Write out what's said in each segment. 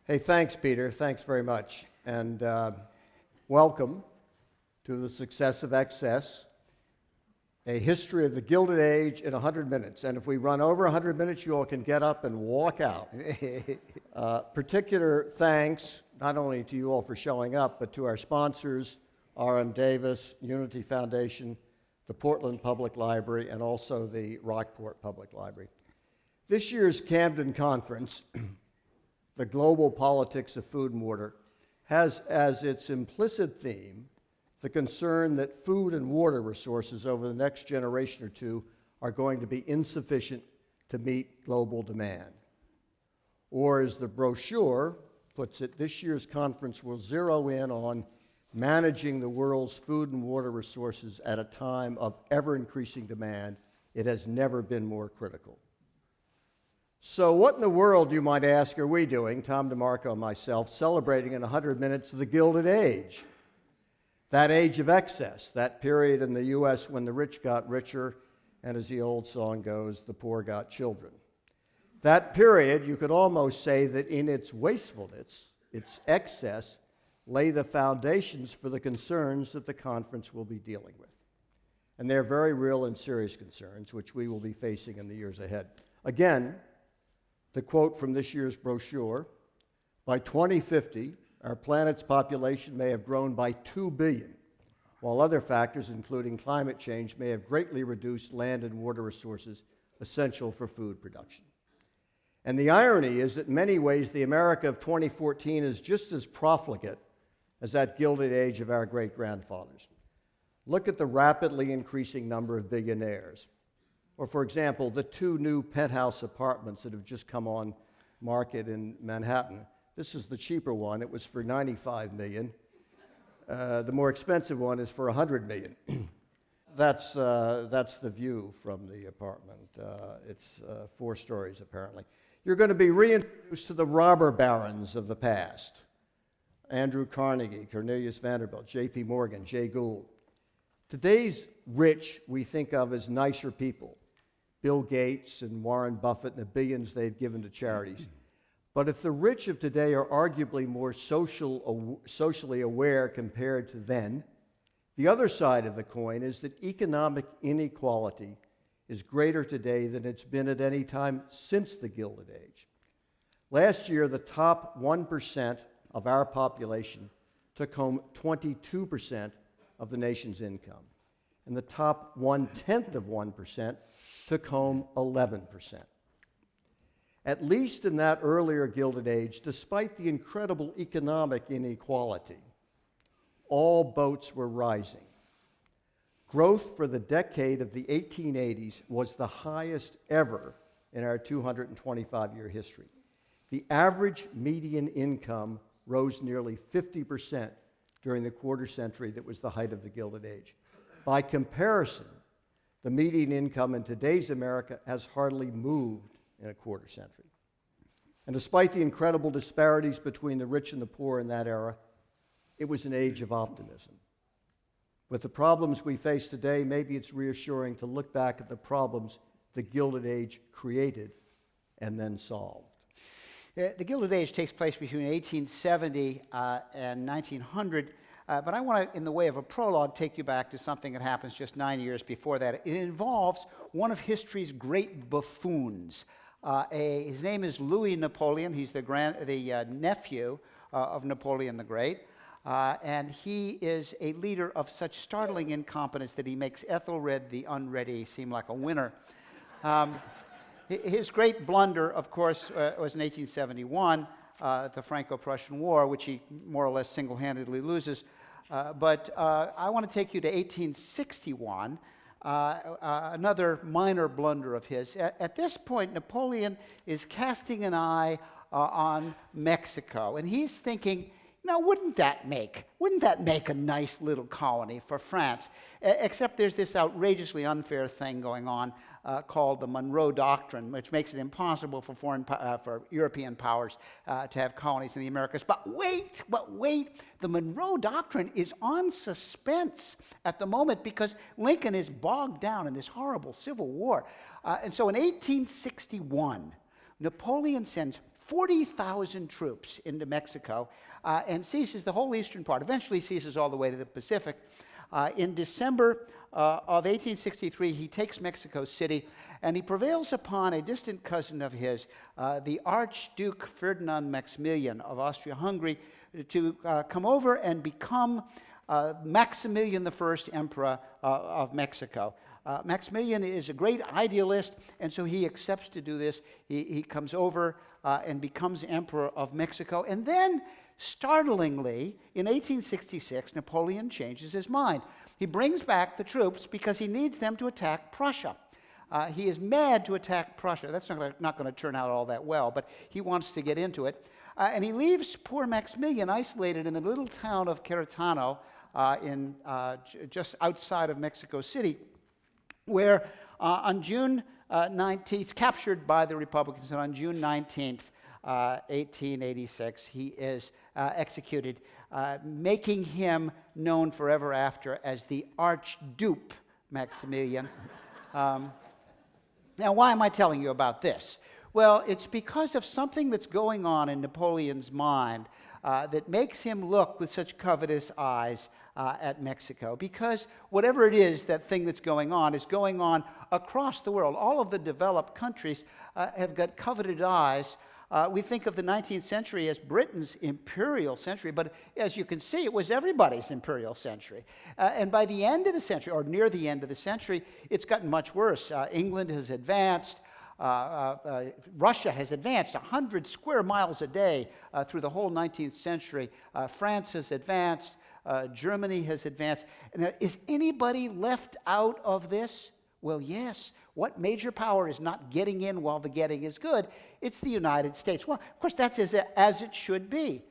Hey, thanks, Peter. Thanks very much. And welcome to The Success of Excess, a history of the Gilded Age in 100 minutes. And if we run over 100 minutes, you all can get up and walk out. Particular thanks, not only to you all for showing up, but to our sponsors, R.M. Davis, Unity Foundation, the Portland Public Library, and also the Rockport Public Library. This year's Camden Conference, The Global Politics of Food and Water, has as its implicit theme the concern that food and water resources over the next generation or two are going to be insufficient to meet global demand. Or as the brochure puts it, this year's conference will zero in on managing the world's food and water resources at a time of ever-increasing demand. It has never been more critical. So what in the world, you might ask, are we doing, Tom DeMarco and myself, celebrating in 100 minutes the Gilded Age? That age of excess, that period in the U.S. when the rich got richer, and as the old song goes, the poor got children. That period, you could almost say that in its wastefulness, its excess, lay the foundations for the concerns that the conference will be dealing with. And they're very real and serious concerns, which we will be facing in the years ahead. Again, the quote from this year's brochure, by 2050, our planet's population may have grown by 2 billion, while other factors, including climate change, may have greatly reduced land and water resources essential for food production. And the irony is that in many ways, the America of 2014 is just as profligate as that Gilded Age of our great-grandfathers. Look at the rapidly increasing number of billionaires. Or, for example, the 2 new penthouse apartments that have just come on market in Manhattan. This is the cheaper one. It was for $95 million. The more expensive one is for $100 million. That's the view from the apartment. It's 4 stories, apparently. You're going to be reintroduced to the robber barons of the past. Andrew Carnegie, Cornelius Vanderbilt, J.P. Morgan, Jay Gould. Today's rich we think of as nicer people. Bill Gates and Warren Buffett and the billions they've given to charities. But if the rich of today are arguably more socially aware compared to then, the other side of the coin is that economic inequality is greater today than it's been at any time since the Gilded Age. Last year, the top 1% of our population took home 22% of the nation's income, and the top 1/10 of 1% took home 11%. At least in that earlier Gilded Age, despite the incredible economic inequality, all boats were rising. Growth for the decade of the 1880s was the highest ever in our 225-year history. The average median income rose nearly 50% during the quarter century that was the height of the Gilded Age. By comparison, the median income in today's America has hardly moved in a quarter century. And despite the incredible disparities between the rich and the poor in that era, it was an age of optimism. With the problems we face today, maybe it's reassuring to look back at the problems the Gilded Age created and then solved. The Gilded Age takes place between 1870 and 1900, but I want to, in the way of a prologue, take you back to something that happens just 9 years before that. It involves one of history's great buffoons. His name is Louis Napoleon. He's the nephew of Napoleon the Great, and he is a leader of such startling incompetence that he makes Ethelred the Unready seem like a winner. His great blunder, of course, was in 1871, the Franco-Prussian War, which he more or less single-handedly loses. But I want to take you to 1861, another minor blunder of his. At this point, Napoleon is casting an eye on Mexico, and he's thinking, now, wouldn't that make a nice little colony for France? Except there's this outrageously unfair thing going on called the Monroe Doctrine, which makes it impossible for European powers to have colonies in the Americas. But wait, the Monroe Doctrine is on suspense at the moment because Lincoln is bogged down in this horrible civil war. And so in 1861, Napoleon sends 40,000 troops into Mexico and seizes the whole eastern part, eventually seizes all the way to the Pacific. In December of 1863, he takes Mexico City, and he prevails upon a distant cousin of his, the Archduke Ferdinand Maximilian of Austria-Hungary, to come over and become Maximilian I, Emperor of Mexico. Maximilian is a great idealist, and so he accepts to do this. He comes over and becomes Emperor of Mexico. And then, startlingly, in 1866, Napoleon changes his mind. He brings back the troops because he needs them to attack Prussia. He is mad to attack Prussia. That's not going to turn out all that well, but he wants to get into it. And he leaves poor Maximilian isolated in the little town of Querétaro, just outside of Mexico City, where on June 19th, captured by the Republicans, and on June 19th, 1886, he is executed, making him known forever after as the Archduke Maximilian. Now, why am I telling you about this? Well, it's because of something that's going on in Napoleon's mind that makes him look with such covetous eyes at Mexico. Because whatever it is, that thing that's going on is going on across the world. All of the developed countries have got coveted eyes. We think of the 19th century as Britain's imperial century, but as you can see, it was everybody's imperial century. And by the end of the century, or near the end of the century, it's gotten much worse. England has advanced. Russia has advanced 100 square miles a day through the whole 19th century. France has advanced. Germany has advanced. Now, is anybody left out of this? Well, yes. What major power is not getting in while the getting is good? It's the United States. Well, of course, that's as it should be.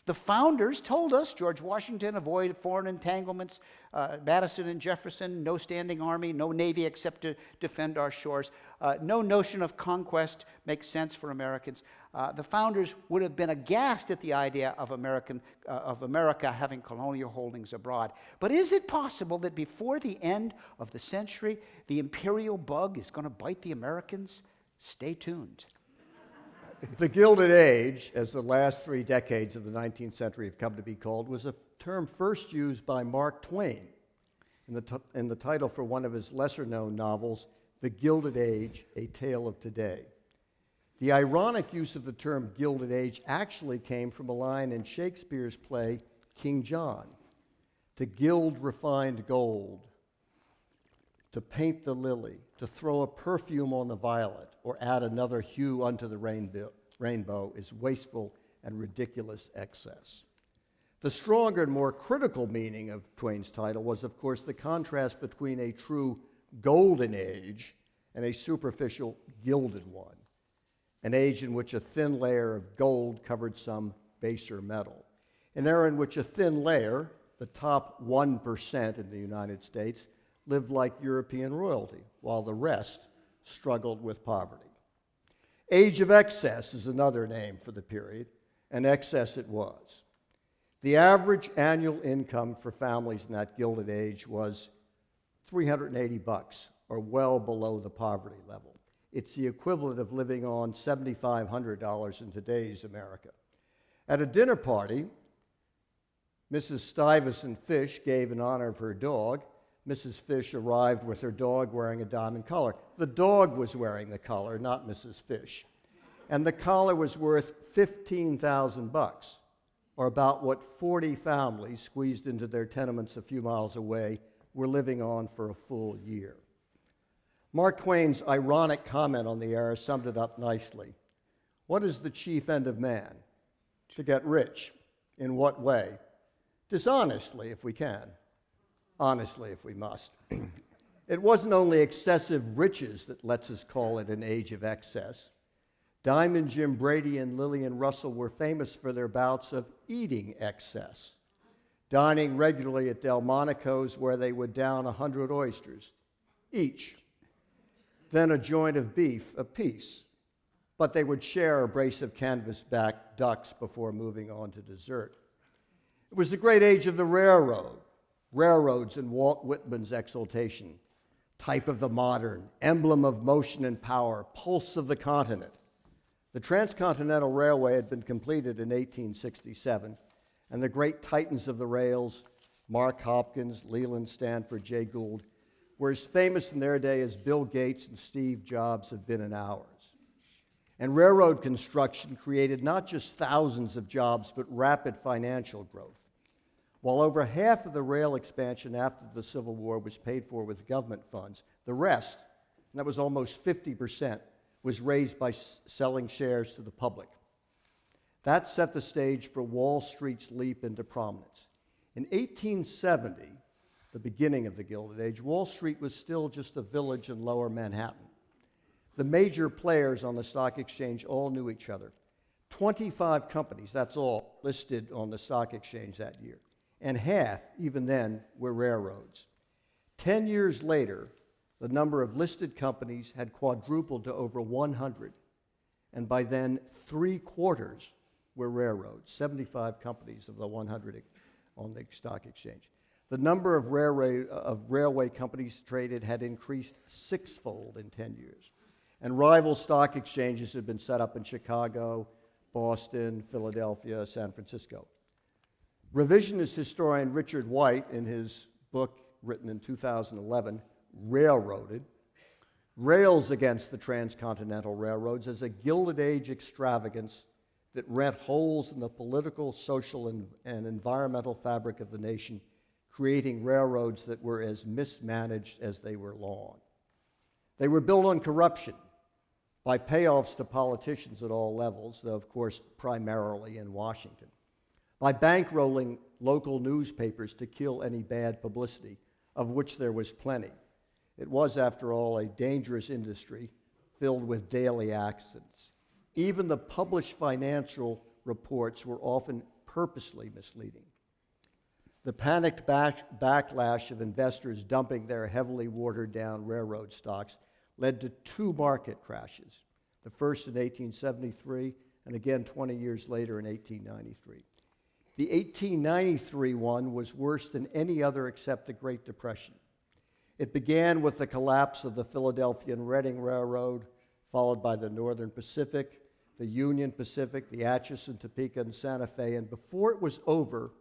The founders told us, George Washington, avoid foreign entanglements. Madison and Jefferson, no standing army, no navy except to defend our shores. No notion of conquest makes sense for Americans. The founders would have been aghast at the idea of America having colonial holdings abroad. But is it possible that before the end of the century, the imperial bug is going to bite the Americans? Stay tuned. The Gilded Age, as the last 3 decades of the 19th century have come to be called, was a term first used by Mark Twain in the title for one of his lesser-known novels, The Gilded Age, A Tale of Today. The ironic use of the term Gilded Age actually came from a line in Shakespeare's play King John: to gild refined gold, to paint the lily, to throw a perfume on the violet, or add another hue unto the rainbow is wasteful and ridiculous excess. The stronger and more critical meaning of Twain's title was, of course, the contrast between a true golden age and a superficial gilded one, an age in which a thin layer of gold covered some baser metal, an era in which a thin layer, the top 1% in the United States, lived like European royalty, while the rest struggled with poverty. Age of excess is another name for the period, and excess it was. The average annual income for families in that Gilded Age was $380, or well below the poverty level. It's the equivalent of living on $7,500 in today's America. At a dinner party, Mrs. Stuyvesant Fish gave in honor of her dog. Mrs. Fish arrived with her dog wearing a diamond collar. The dog was wearing the collar, not Mrs. Fish. And the collar was worth $15,000, or about what 40 families squeezed into their tenements a few miles away were living on for a full year. Mark Twain's ironic comment on the era summed it up nicely. What is the chief end of man? To get rich. In what way? Dishonestly, if we can. Honestly, if we must. It wasn't only excessive riches that lets us call it an age of excess. Diamond Jim Brady and Lillian Russell were famous for their bouts of eating excess, dining regularly at Delmonico's where they would down 100 oysters each, then a joint of beef apiece, but they would share a brace of canvas-back ducks before moving on to dessert. It was the great age of the railroads and Walt Whitman's exaltation, type of the modern, emblem of motion and power, pulse of the continent. The Transcontinental Railway had been completed in 1867, and the great titans of the rails, Mark Hopkins, Leland Stanford, Jay Gould, were as famous in their day as Bill Gates and Steve Jobs have been in ours. And railroad construction created not just thousands of jobs, but rapid financial growth. While over half of the rail expansion after the Civil War was paid for with government funds, the rest, and that was almost 50%, was raised by selling shares to the public. That set the stage for Wall Street's leap into prominence. In 1870, the beginning of the Gilded Age, Wall Street was still just a village in lower Manhattan. The major players on the stock exchange all knew each other. 25 companies, that's all, listed on the stock exchange that year. And half, even then, were railroads. 10 years later, the number of listed companies had quadrupled to over 100. And by then, 3/4 were railroads, 75 companies of the 100 on the stock exchange. The number of railway companies traded had increased sixfold in 10 years. And rival stock exchanges had been set up in Chicago, Boston, Philadelphia, San Francisco. Revisionist historian Richard White, in his book written in 2011, Railroaded, rails against the transcontinental railroads as a Gilded Age extravagance that rent holes in the political, social, and environmental fabric of the nation, creating railroads that were as mismanaged as they were long. They were built on corruption, by payoffs to politicians at all levels, though of course primarily in Washington, by bankrolling local newspapers to kill any bad publicity, of which there was plenty. It was, after all, a dangerous industry filled with daily accidents. Even the published financial reports were often purposely misleading. The panicked backlash of investors dumping their heavily watered-down railroad stocks led to 2 market crashes, the first in 1873 and again 20 years later in 1893. The 1893 one was worse than any other except the Great Depression. It began with the collapse of the Philadelphia and Reading Railroad, followed by the Northern Pacific, the Union Pacific, the Atchison, Topeka, and Santa Fe, and before it was over,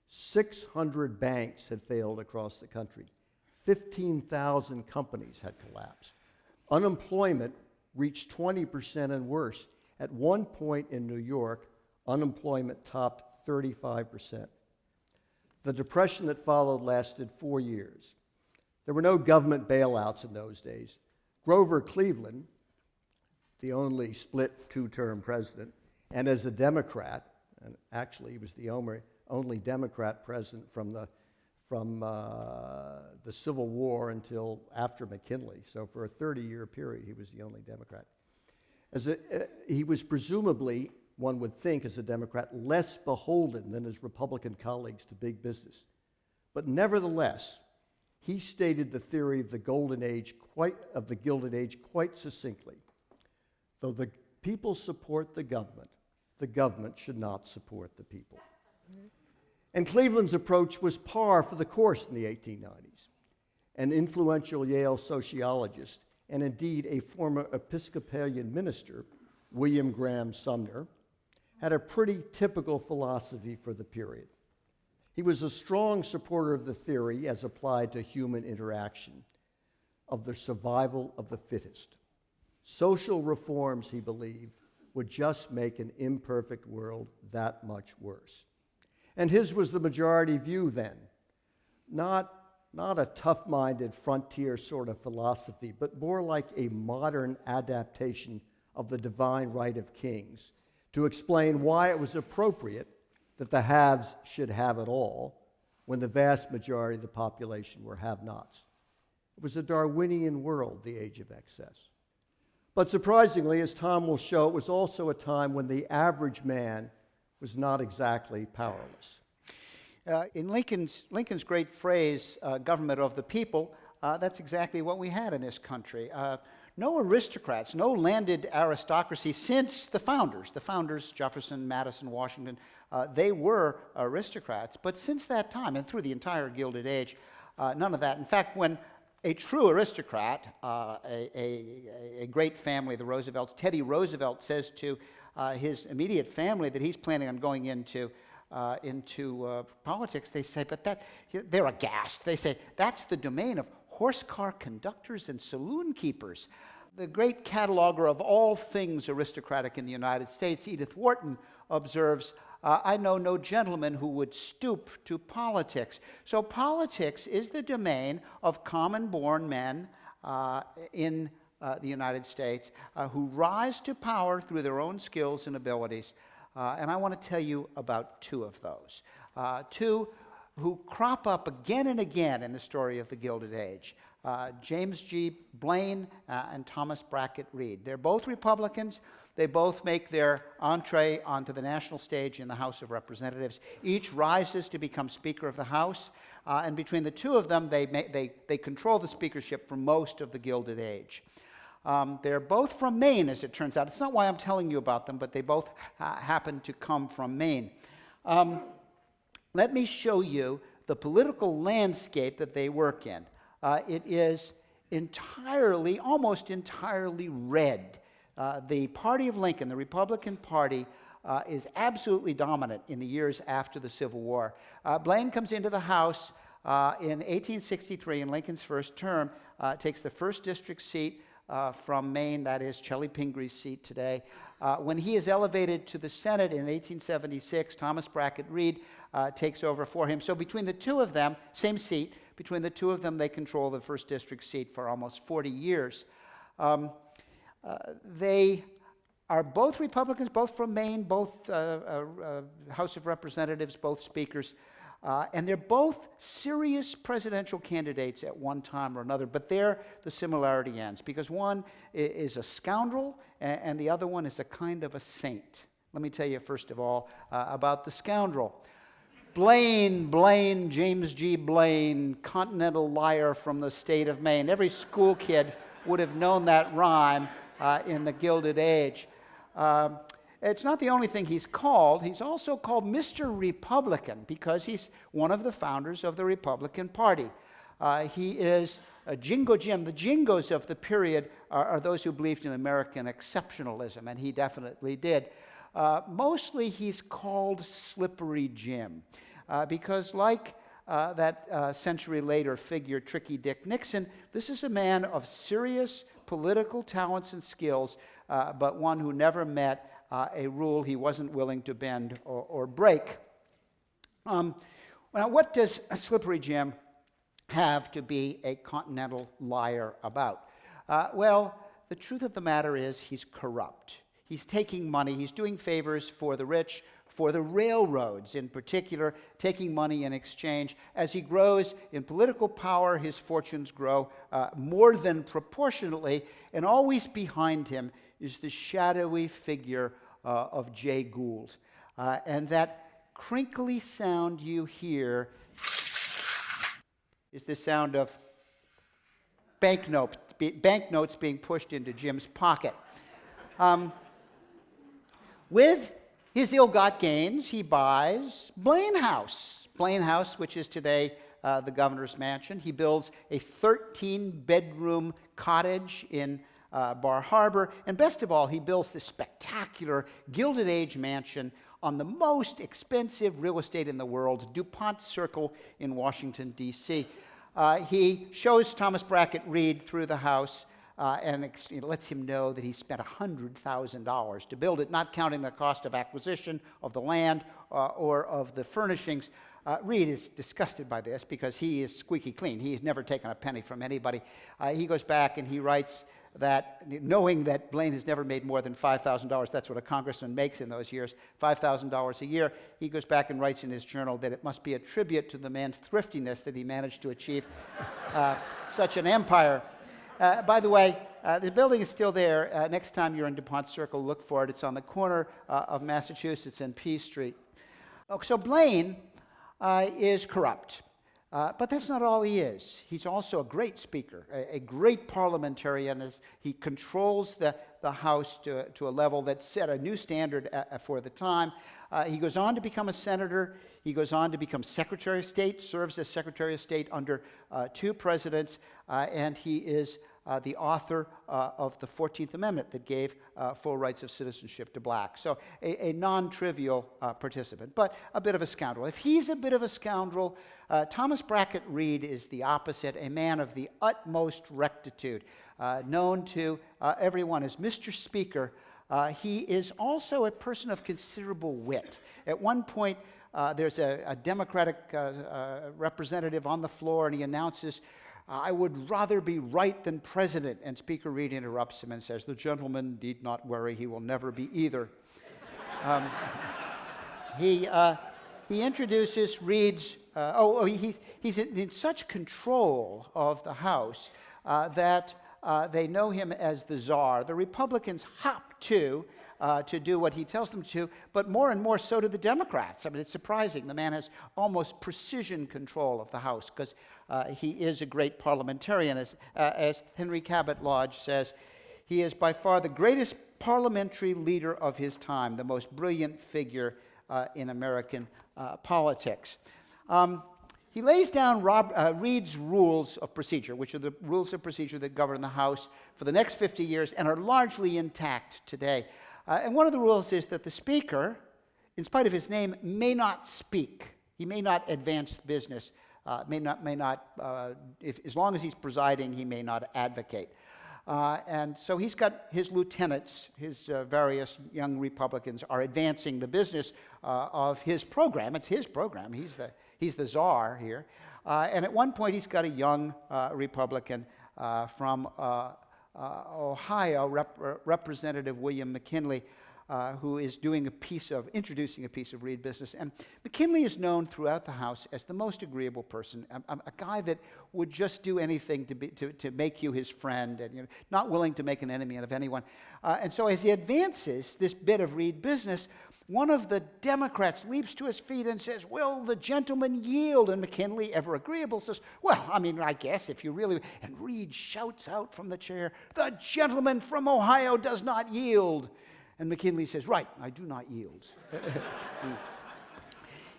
600 banks had failed across the country. 15,000 companies had collapsed. Unemployment reached 20% and worse. At one point in New York, unemployment topped 35%. The depression that followed lasted 4 years. There were no government bailouts in those days. Grover Cleveland, the only split 2-term president, and as a Democrat, and actually he was the only Democrat president from the Civil War until after McKinley. So for a 30-year period, he was the only Democrat. He was presumably, one would think, as a Democrat, less beholden than his Republican colleagues to big business. But nevertheless, he stated the theory of the Gilded Age quite succinctly. Though the people support the government should not support the people. And Cleveland's approach was par for the course in the 1890s. An influential Yale sociologist, and indeed a former Episcopalian minister, William Graham Sumner, had a pretty typical philosophy for the period. He was a strong supporter of the theory, as applied to human interaction, of the survival of the fittest. Social reforms, he believed, would just make an imperfect world that much worse. And his was the majority view then. Not a tough-minded frontier sort of philosophy, but more like a modern adaptation of the divine right of kings to explain why it was appropriate that the haves should have it all when the vast majority of the population were have-nots. It was a Darwinian world, the age of excess. But surprisingly, as Tom will show, it was also a time when the average man was not exactly powerless. In Lincoln's great phrase, government of the people, that's exactly what we had in this country. No aristocrats, no landed aristocracy since the founders, Jefferson, Madison, Washington, they were aristocrats. But since that time, and through the entire Gilded Age, none of that. In fact, when a true aristocrat, a great family, the Roosevelts. Teddy Roosevelt says to his immediate family that he's planning on going into politics. They say, but they're aghast. They say, that's the domain of horse car conductors and saloon keepers. The great cataloger of all things aristocratic in the United States, Edith Wharton, observes, I know no gentleman who would stoop to politics. So politics is the domain of common-born men in the United States who rise to power through their own skills and abilities. And I want to tell you about two of those. Two who crop up again and again in the story of the Gilded Age. James G. Blaine and Thomas Brackett Reed. They're both Republicans. They both make their entree onto the national stage in the House of Representatives. Each rises to become Speaker of the House. And between the two of them, they control the speakership for most of the Gilded Age. They're both from Maine, as it turns out. It's not why I'm telling you about them, but they both happen to come from Maine. Let me show you the political landscape that they work in. It is entirely, almost entirely red. The party of Lincoln, the Republican Party, is absolutely dominant in the years after the Civil War. Blaine comes into the House in 1863 in Lincoln's first term, takes the 1st district seat from Maine, that is Chelly Pingree's seat today. When he is elevated to the Senate in 1876, Thomas Brackett Reed takes over for him. So between the two of them, same seat, between the two of them, they control the 1st district seat for almost 40 years. They are both Republicans, both from Maine, both House of Representatives, both speakers. And they're both serious presidential candidates at one time or another, but there the similarity ends, because one is a scoundrel and the other one is a kind of a saint. Let me tell you first of all about the scoundrel. Blaine, James G. Blaine, continental liar from the state of Maine. Every school kid would have known that rhyme in the Gilded Age. It's not the only thing he's called. He's also called Mr. Republican because he's one of the founders of the Republican Party. He is a Jingo Jim. The Jingos of the period are those who believed in American exceptionalism, and he definitely did. Mostly he's called Slippery Jim because like that century later figure, Tricky Dick Nixon, this is a man of serious political talents and skills, but one who never met a rule he wasn't willing to bend or break. Now, what does Slippery Jim have to be a continental liar about? Well, the truth of the matter is he's corrupt. He's taking money. He's doing favors for the rich, for the railroads in particular, taking money in exchange. As he grows in political power, his fortunes grow more than proportionately, and always behind him is the shadowy figure of Jay Gould. And that crinkly sound you hear is the sound of banknotes being pushed into Jim's pocket. With his ill-got gains, he buys Blaine House, which is today the governor's mansion. He builds a 13-bedroom cottage in Bar Harbor, and best of all, he builds this spectacular Gilded Age mansion on the most expensive real estate in the world, DuPont Circle in Washington, D.C. He shows Thomas Brackett Reed through the house and lets him know that he spent $100,000 to build it, not counting the cost of acquisition of the land or of the furnishings. Reed is disgusted by this because he is squeaky clean. He has never taken a penny from anybody. He goes back and he writes that, knowing that Blaine has never made more than $5,000, that's what a congressman makes in those years, $5,000 a year, he goes back and writes in his journal that it must be a tribute to the man's thriftiness that he managed to achieve such an empire. By the way, the building is still there. Next time you're in DuPont Circle, look for it. It's on the corner of Massachusetts and P Street. So Blaine is corrupt. But that's not all he is. He's also a great speaker, a great parliamentarian. As he controls the the House to a level that set a new standard for the time. He goes on to become a senator. He goes on to become Secretary of State, serves as Secretary of State under 2 presidents, and he is the author of the 14th Amendment that gave full rights of citizenship to blacks. So a non-trivial participant, but a bit of a scoundrel. If he's a bit of a scoundrel, Thomas Brackett Reed is the opposite, a man of the utmost rectitude, known to everyone as Mr. Speaker. He is also a person of considerable wit. At one point, there's a Democratic representative on the floor, and he announces, "I would rather be right than president." And Speaker Reed interrupts him and says, "The gentleman need not worry, he will never be either." He introduces Reed's, he's in such control of the House that they know him as the czar. The Republicans hop to do what he tells them to, but more and more so do the Democrats. I mean, it's surprising. The man has almost precision control of the House because he is a great parliamentarian. As Henry Cabot Lodge says, he is by far the greatest parliamentary leader of his time, the most brilliant figure in American politics. He lays down Reed's rules of procedure, which are the rules of procedure that govern the House for the next 50 years and are largely intact today. And one of the rules is that the Speaker, in spite of his name, may not speak. He may not advance business. As long as he's presiding, he may not advocate. And so he's got his lieutenants, his various young Republicans are advancing the business of his program. It's his program. He's the czar here. And at one point, he's got a young Republican from Ohio, Representative William McKinley, who is introducing a piece of Reed business. And McKinley is known throughout the House as the most agreeable person, a guy that would just do anything to make you his friend, and not willing to make an enemy out of anyone. And so as he advances this bit of Reed business, one of the Democrats leaps to his feet and says, "Will the gentleman yield?" And McKinley, ever agreeable, says, "Well, I guess if you really..." And Reed shouts out from the chair, "The gentleman from Ohio does not yield." And McKinley says, "Right, I do not yield."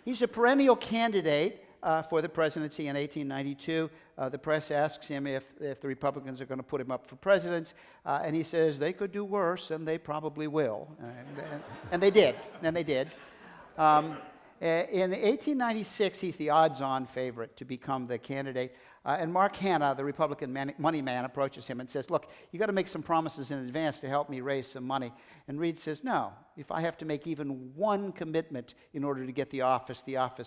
He's a perennial candidate for the presidency in 1892. The press asks him if the Republicans are going to put him up for president, and he says they could do worse, and they probably will. And they did. In 1896, he's the odds-on favorite to become the candidate. And Mark Hanna, the Republican money man, approaches him and says, "Look, you got to make some promises in advance to help me raise some money." And Reed says, "No, if I have to make even one commitment in order to get the office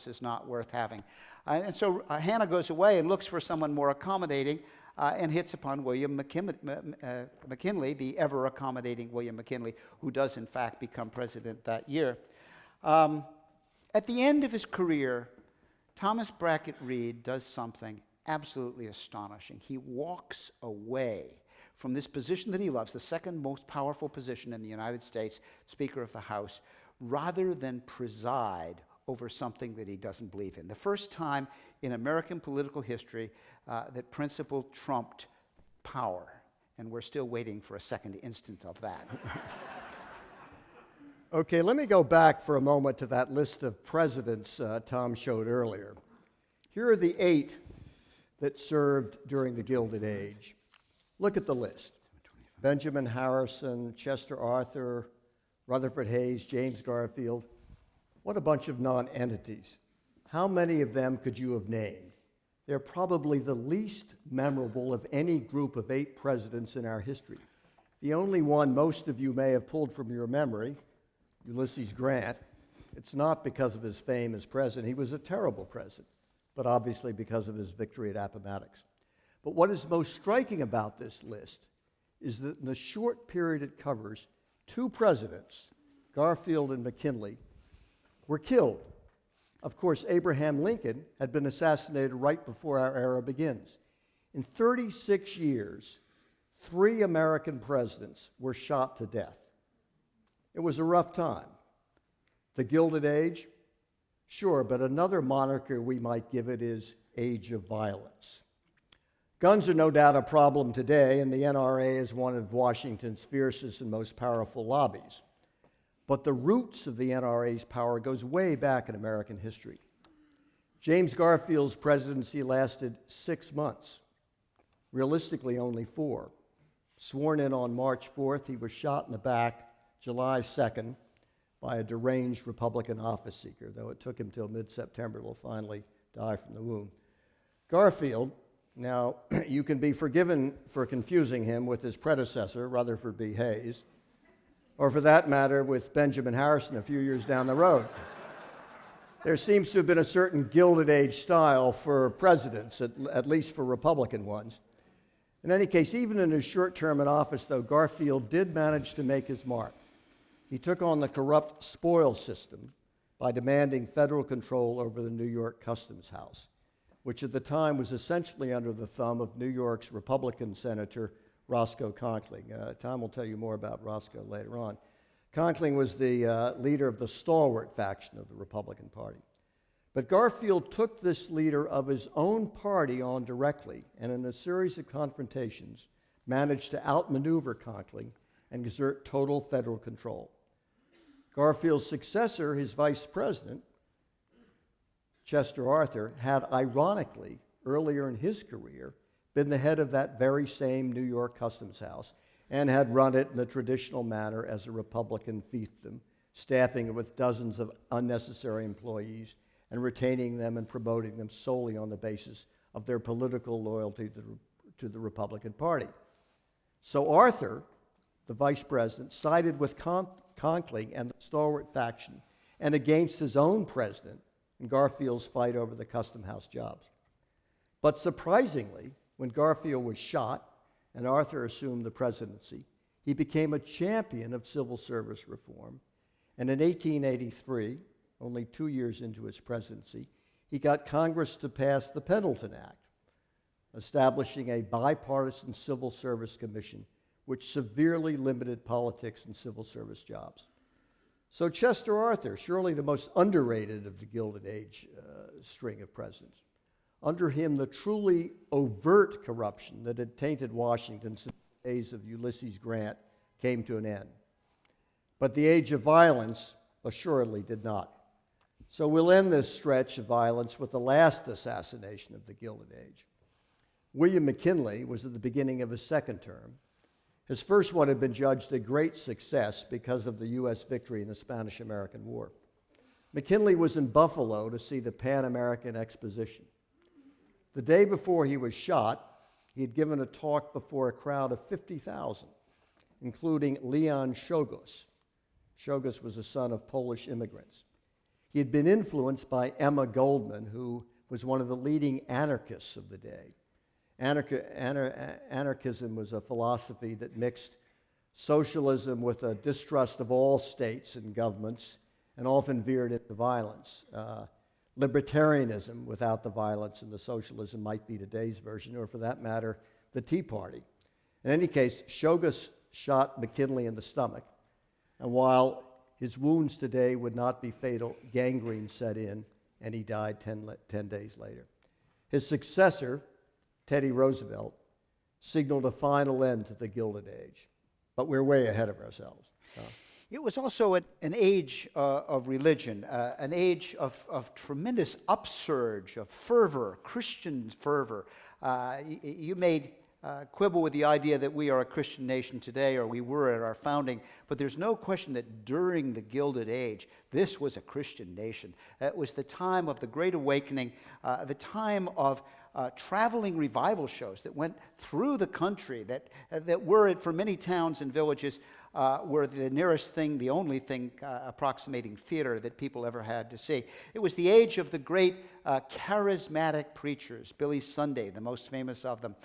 is not worth having." And so Hanna goes away and looks for someone more accommodating and hits upon William McKinley, the ever-accommodating William McKinley, who does, in fact, become president that year. At the end of his career, Thomas Brackett Reed does something absolutely astonishing. He walks away from this position that he loves, the second most powerful position in the United States, Speaker of the House, rather than preside over something that he doesn't believe in. The first time in American political history that principle trumped power, and we're still waiting for a second instant of that. Okay, let me go back for a moment to that list of presidents Tom showed earlier. Here are the 8 that served during the Gilded Age. Look at the list. Benjamin Harrison, Chester Arthur, Rutherford Hayes, James Garfield. What a bunch of non-entities. How many of them could you have named? They're probably the least memorable of any group of 8 presidents in our history. The only one most of you may have pulled from your memory, Ulysses Grant. It's not because of his fame as president. He was a terrible president, but obviously because of his victory at Appomattox. But what is most striking about this list is that in the short period it covers, 2 presidents, Garfield and McKinley, were killed. Of course, Abraham Lincoln had been assassinated right before our era begins. In 36 years, 3 American presidents were shot to death. It was a rough time. The Gilded Age? Sure, but another moniker we might give it is Age of Violence. Guns are no doubt a problem today, and the NRA is one of Washington's fiercest and most powerful lobbies. But the roots of the NRA's power goes way back in American history. James Garfield's presidency lasted 6 months, realistically only 4. Sworn in on March 4th, he was shot in the back July 2nd by a deranged Republican office seeker, though it took him till mid-September to finally die from the wound. Garfield, now you can be forgiven for confusing him with his predecessor, Rutherford B. Hayes, or for that matter, with Benjamin Harrison a few years down the road. There seems to have been a certain Gilded Age style for presidents, at least for Republican ones. In any case, even in his short term in office, though, Garfield did manage to make his mark. He took on the corrupt spoil system by demanding federal control over the New York Customs House, which at the time was essentially under the thumb of New York's Republican Senator Roscoe Conkling. Tom will tell you more about Roscoe later on. Conkling was the leader of the stalwart faction of the Republican Party. But Garfield took this leader of his own party on directly, and in a series of confrontations, managed to outmaneuver Conkling and exert total federal control. Garfield's successor, his vice president, Chester Arthur, had ironically, earlier in his career, been the head of that very same New York Customs House and had run it in the traditional manner as a Republican fiefdom, staffing it with dozens of unnecessary employees and retaining them and promoting them solely on the basis of their political loyalty to the Republican Party. So Arthur, the vice president, sided with Conkling and the stalwart faction and against his own president in Garfield's fight over the Custom House jobs. But surprisingly, when Garfield was shot and Arthur assumed the presidency, he became a champion of civil service reform. And in 1883, only 2 years into his presidency, he got Congress to pass the Pendleton Act, establishing a bipartisan civil service commission which severely limited politics and civil service jobs. So Chester Arthur, surely the most underrated of the Gilded Age string of presidents. Under him, the truly overt corruption that had tainted Washington since the days of Ulysses Grant came to an end. But the age of violence assuredly did not. So we'll end this stretch of violence with the last assassination of the Gilded Age. William McKinley was at the beginning of his second term. His first one had been judged a great success because of the U.S. victory in the Spanish-American War. McKinley was in Buffalo to see the Pan-American Exposition. The day before he was shot, he had given a talk before a crowd of 50,000, including Leon Czolgosz. Czolgosz was a son of Polish immigrants. He had been influenced by Emma Goldman, who was one of the leading anarchists of the day. Anarchism was a philosophy that mixed socialism with a distrust of all states and governments and often veered into violence. Libertarianism without the violence and the socialism might be today's version, or for that matter, the Tea Party. In any case, Czolgosz shot McKinley in the stomach, and while his wounds today would not be fatal, gangrene set in, and he died 10 days later. His successor, Teddy Roosevelt, signaled a final end to the Gilded Age. But we're way ahead of ourselves. It was also an age of religion, an age of tremendous upsurge, of fervor, Christian fervor. You made quibble with the idea that we are a Christian nation today, or we were at our founding, but there's no question that during the Gilded Age, this was a Christian nation. It was the time of the Great Awakening, the time of traveling revival shows that went through the country, that were, for many towns and villages, were the nearest thing, the only thing approximating theater that people ever had to see. It was the age of the great charismatic preachers, Billy Sunday, the most famous of them,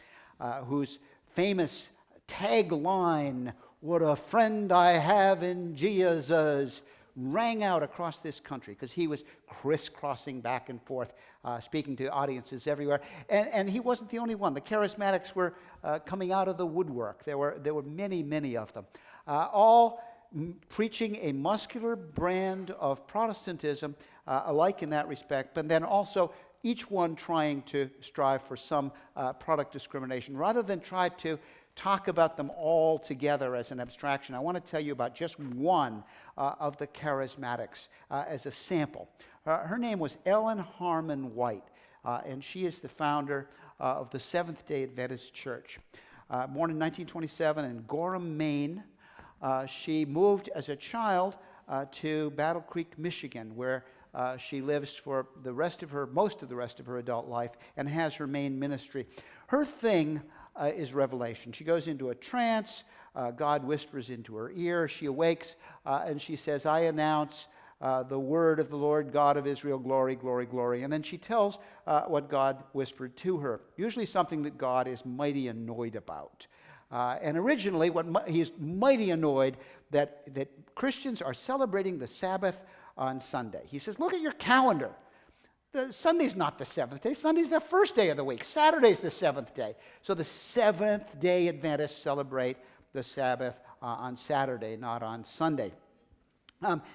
whose famous tagline, "What a friend I have in Jesus," rang out across this country because he was crisscrossing back and forth, speaking to audiences everywhere. And he wasn't the only one. The charismatics were coming out of the woodwork. There were many, many of them, all preaching a muscular brand of Protestantism, alike in that respect, but then also each one trying to strive for some product discrimination. Rather than try to talk about them all together as an abstraction, I want to tell you about just one of the charismatics as a sample. Her name was Ellen Harmon White, and she is the founder of the Seventh Day Adventist Church. Born in 1927 in Gorham, Maine, she moved as a child to Battle Creek, Michigan, where she lives for most of the rest of her adult life and has her main ministry. Her thing is revelation. She goes into a trance. God whispers into her ear. She awakes and she says, "I announce the word of the Lord God of Israel, glory, glory, glory." And then she tells what God whispered to her, usually something that God is mighty annoyed about. And originally, he is mighty annoyed that Christians are celebrating the Sabbath on Sunday. He says, look at your calendar. Sunday's not the seventh day. Sunday's the first day of the week. Saturday's the seventh day. So the Seventh Day Adventists celebrate the Sabbath on Saturday, not on Sunday.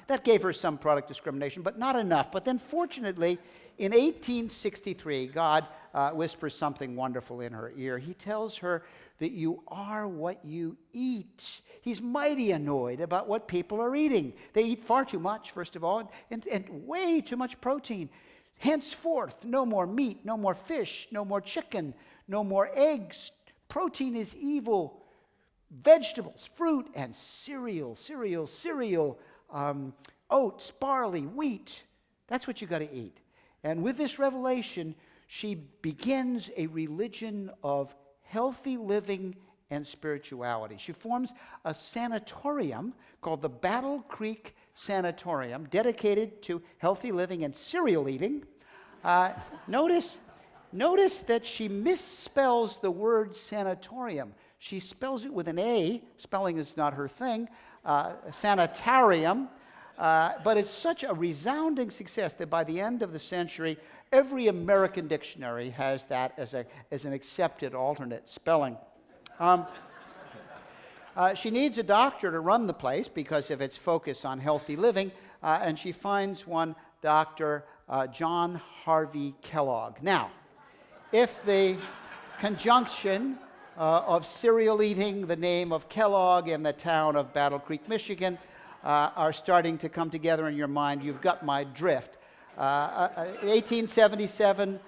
That gave her some product discrimination, but not enough. But then fortunately, in 1863, God whispers something wonderful in her ear. He tells her that you are what you eat. He's mighty annoyed about what people are eating. They eat far too much, first of all, and way too much protein. Henceforth, no more meat, no more fish, no more chicken, no more eggs. Protein is evil. Vegetables, fruit, and cereal, oats, barley, wheat. That's what you got to eat. And with this revelation, she begins a religion of healthy living and spirituality. She forms a sanatorium called the Battle Creek Sanatorium, dedicated to healthy living and cereal eating. Notice that she misspells the word sanatorium. She spells it with an A. Spelling is not her thing. Sanitarium. But it's such a resounding success that by the end of the century, every American dictionary has that as an accepted alternate spelling. She needs a doctor to run the place because of its focus on healthy living, and she finds one Dr. John Harvey Kellogg. Now, if the conjunction of cereal eating, the name of Kellogg, and the town of Battle Creek, Michigan, are starting to come together in your mind, you've got my drift. In 1877,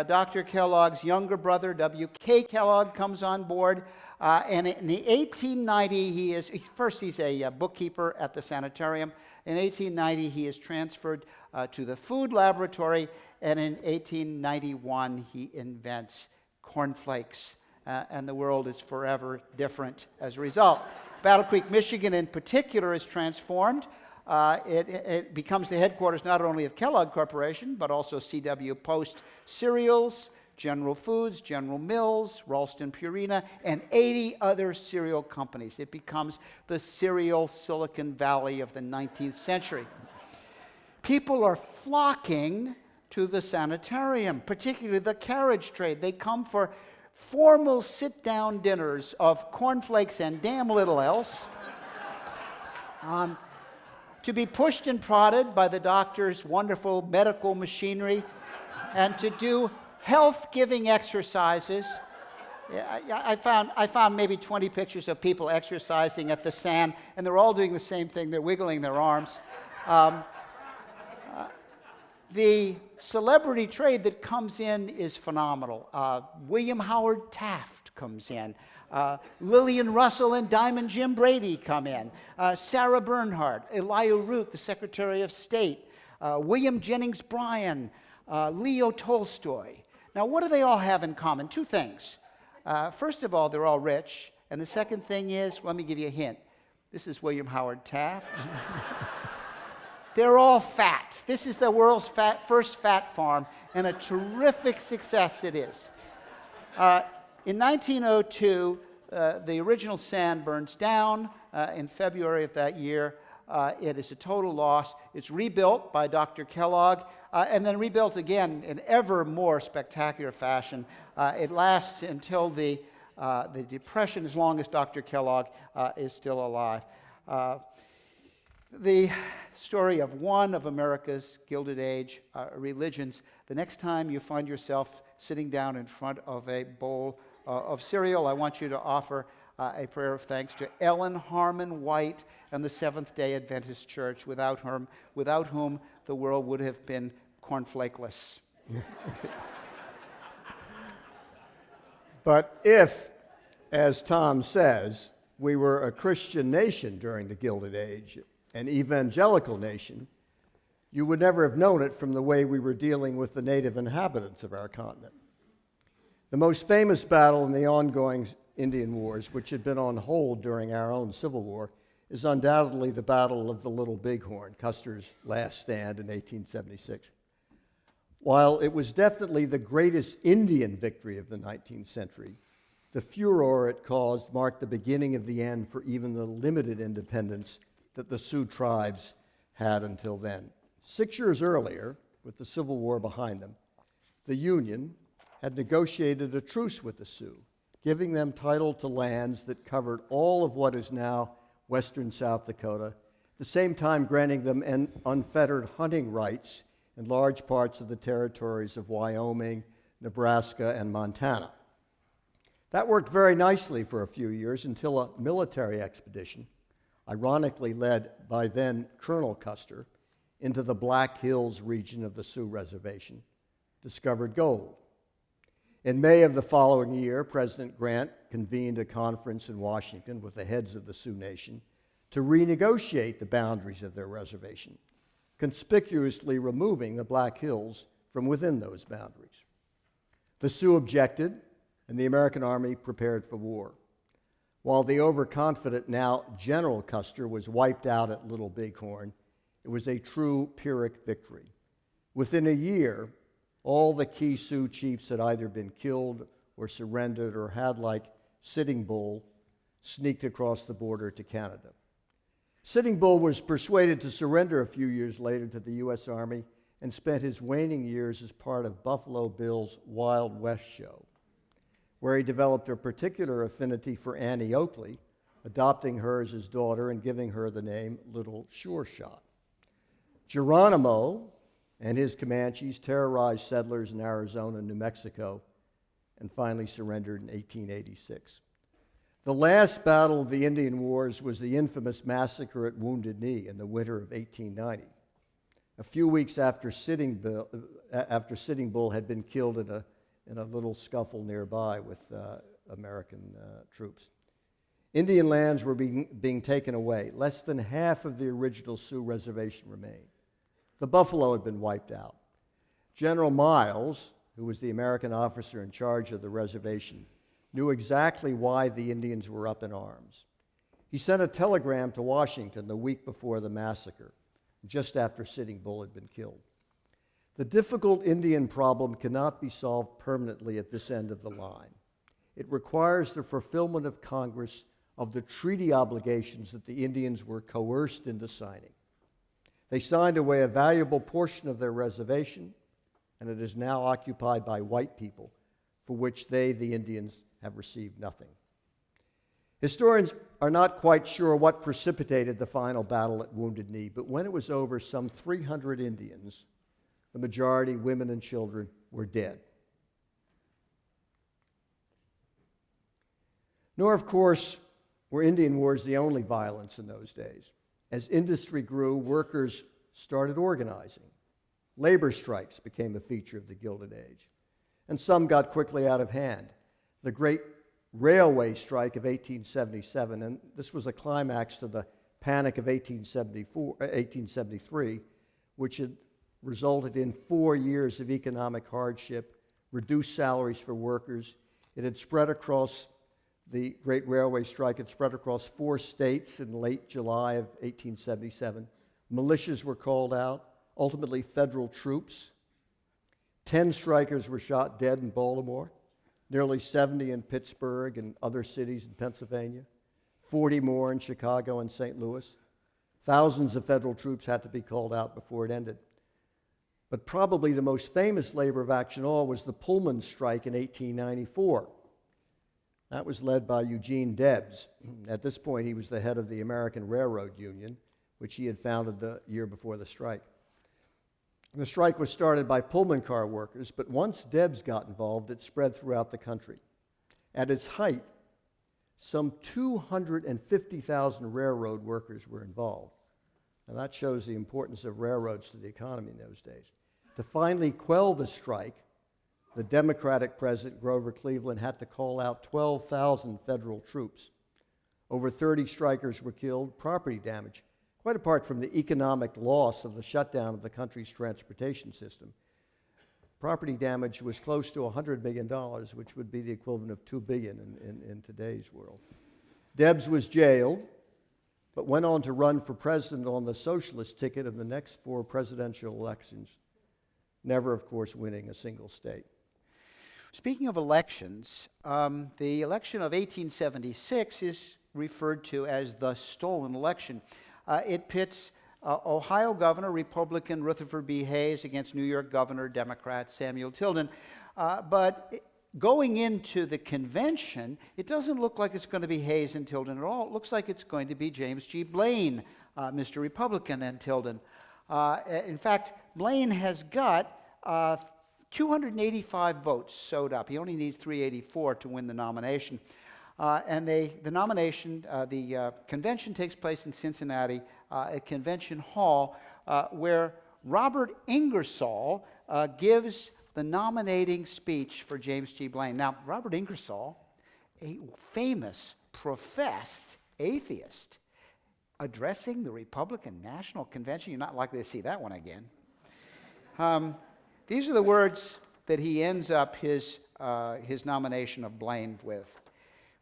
Dr. Kellogg's younger brother, W.K. Kellogg, comes on board. And in the 1890, he's a bookkeeper at the sanitarium. In 1890, he is transferred to the food laboratory. And in 1891, he invents cornflakes. And the world is forever different as a result. Battle Creek, Michigan in particular is transformed. It becomes the headquarters not only of Kellogg Corporation, but also C.W. Post Cereals, General Foods, General Mills, Ralston Purina, and 80 other cereal companies. It becomes the cereal Silicon Valley of the 19th century. People are flocking to the sanitarium, particularly the carriage trade. They come for formal sit-down dinners of cornflakes and damn little else, to be pushed and prodded by the doctor's wonderful medical machinery, and to do health-giving exercises. I found maybe 20 pictures of people exercising at the sand, and they're all doing the same thing. They're wiggling their arms. The celebrity trade that comes in is phenomenal. William Howard Taft comes in. Lillian Russell and Diamond Jim Brady come in. Sarah Bernhardt, Elihu Root, the Secretary of State, William Jennings Bryan, Leo Tolstoy. Now, what do they all have in common? Two things. First of all, they're all rich. And the second thing is, let me give you a hint. This is William Howard Taft. They're all fat. This is the world's first fat farm, and a terrific success it is. In 1902, the original sand burns down. In February of that year, it is a total loss. It's rebuilt by Dr. Kellogg, and then rebuilt again in ever more spectacular fashion. It lasts until the Depression, as long as Dr. Kellogg is still alive. the story of one of America's Gilded Age religions. The next time you find yourself sitting down in front of a bowl of cereal, I want you to offer a prayer of thanks to Ellen Harmon White and the Seventh Day Adventist Church, without whom the world would have been cornflakeless. But if, as Tom says, we were a Christian nation during the Gilded Age, an evangelical nation, you would never have known it from the way we were dealing with the native inhabitants of our continent. The most famous battle in the ongoing Indian Wars, which had been on hold during our own Civil War, is undoubtedly the Battle of the Little Bighorn, Custer's last stand in 1876. While it was definitely the greatest Indian victory of the 19th century, the furor it caused marked the beginning of the end for even the limited independence that the Sioux tribes had until then. 6 years earlier, with the Civil War behind them, the Union had negotiated a truce with the Sioux, giving them title to lands that covered all of what is now western South Dakota, at the same time granting them unfettered hunting rights in large parts of the territories of Wyoming, Nebraska, and Montana. That worked very nicely for a few years until a military expedition, ironically led by then Colonel Custer, into the Black Hills region of the Sioux Reservation, discovered gold. In May of the following year, President Grant convened a conference in Washington with the heads of the Sioux Nation to renegotiate the boundaries of their reservation, conspicuously removing the Black Hills from within those boundaries. The Sioux objected, and the American Army prepared for war. While the overconfident now General Custer was wiped out at Little Bighorn, it was a true Pyrrhic victory. Within a year, all the key Sioux chiefs had either been killed or surrendered or had, like Sitting Bull, sneaked across the border to Canada. Sitting Bull was persuaded to surrender a few years later to the U.S. Army and spent his waning years as part of Buffalo Bill's Wild West show, where he developed a particular affinity for Annie Oakley, adopting her as his daughter and giving her the name Little Sure Shot. Geronimo and his Comanches terrorized settlers in Arizona and New Mexico and finally surrendered in 1886. The last battle of the Indian Wars was the infamous massacre at Wounded Knee in the winter of 1890. A few weeks after Sitting Bull had been killed in a little scuffle nearby with American troops. Indian lands were being taken away. Less than half of the original Sioux reservation remained. The buffalo had been wiped out. General Miles, who was the American officer in charge of the reservation, knew exactly why the Indians were up in arms. He sent a telegram to Washington the week before the massacre, just after Sitting Bull had been killed. The difficult Indian problem cannot be solved permanently at this end of the line. It requires the fulfillment of Congress of the treaty obligations that the Indians were coerced into signing. They signed away a valuable portion of their reservation, and it is now occupied by white people, for which they, the Indians, have received nothing. Historians are not quite sure what precipitated the final battle at Wounded Knee, but when it was over, some 300 Indians, the majority women and children, were dead. Nor, of course, were Indian wars the only violence in those days. As industry grew, workers started organizing. Labor strikes became a feature of the Gilded Age, and some got quickly out of hand. The Great Railway Strike of 1877, and this was a climax to the Panic of 1873, which had resulted in 4 years of economic hardship, reduced salaries for workers. It had spread across the Great Railway Strike had spread across 4 states in late July of 1877. Militias were called out, ultimately federal troops. 10 strikers were shot dead in Baltimore, nearly 70 in Pittsburgh and other cities in Pennsylvania, 40 more in Chicago and St. Louis. Thousands of federal troops had to be called out before it ended. But probably the most famous labor of action all was the Pullman Strike in 1894. That was led by Eugene Debs. At this point, he was the head of the American Railroad Union, which he had founded the year before the strike. The strike was started by Pullman car workers, but once Debs got involved, it spread throughout the country. At its height, some 250,000 railroad workers were involved. Now that shows the importance of railroads to the economy in those days. To finally quell the strike, the Democratic president, Grover Cleveland, had to call out 12,000 federal troops. Over 30 strikers were killed, property damage. Quite apart from the economic loss of the shutdown of the country's transportation system, property damage was close to $100 million, which would be the equivalent of $2 billion in today's world. Debs was jailed, but went on to run for president on the socialist ticket in the next 4 presidential elections, never, of course, winning a single state. Speaking of elections, the election of 1876 is referred to as the stolen election. It pits Ohio Governor, Republican Rutherford B. Hayes against New York Governor, Democrat Samuel Tilden. But going into the convention, it doesn't look like it's going to be Hayes and Tilden at all. It looks like it's going to be James G. Blaine, Mr. Republican, and Tilden. In fact, Blaine has got 285 votes sewed up. He only needs 384 to win the nomination. The convention takes place in Cincinnati at Convention Hall, where Robert Ingersoll gives the nominating speech for James G. Blaine. Now, Robert Ingersoll, a famous, professed atheist, addressing the Republican National Convention. You're not likely to see that one again. These are the words that he ends up his nomination of Blaine with.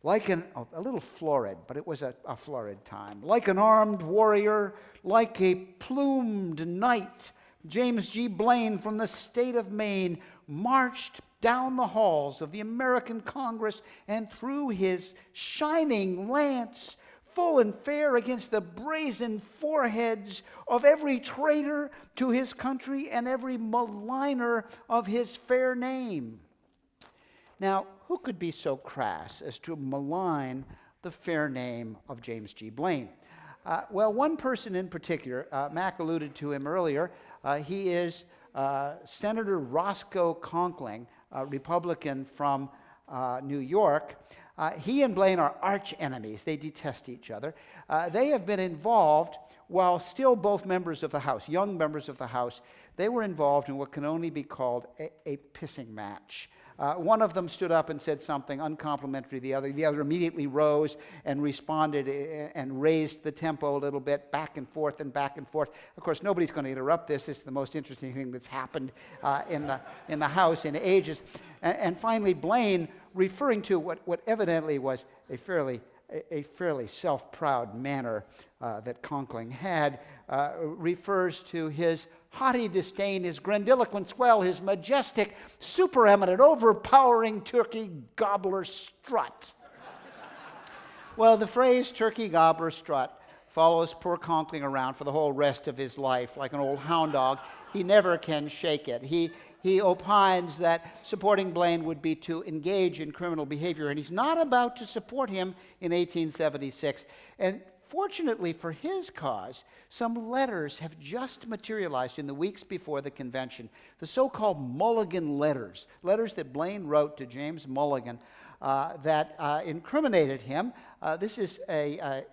Like a little florid, but it was a florid time. Like an armed warrior, like a plumed knight, James G. Blaine from the state of Maine marched down the halls of the American Congress and threw his shining lance full and fair against the brazen foreheads of every traitor to his country and every maligner of his fair name. Now, who could be so crass as to malign the fair name of James G. Blaine? Well, one person in particular, Mac alluded to him earlier. He is Senator Roscoe Conkling, a Republican from New York. He and Blaine are arch enemies. They detest each other. They have been involved, while still both members of the House, young members of the House, they were involved in what can only be called a pissing match. One of them stood up and said something uncomplimentary to the other. The other immediately rose and responded and raised the tempo a little bit, back and forth and back and forth. Of course, nobody's going to interrupt this. It's the most interesting thing that's happened in the House in ages. And finally, Blaine, referring to what evidently was a fairly self-proud manner that Conkling had, refers to his haughty disdain, his grandiloquent swell, his majestic, supereminent, overpowering turkey gobbler strut. Well, the phrase turkey gobbler strut follows poor Conkling around for the whole rest of his life like an old hound dog. He never can shake it. He opines that supporting Blaine would be to engage in criminal behavior, and he's not about to support him in 1876. And fortunately for his cause, some letters have just materialized in the weeks before the convention, the so-called Mulligan letters, letters that Blaine wrote to James Mulligan that incriminated him. This is an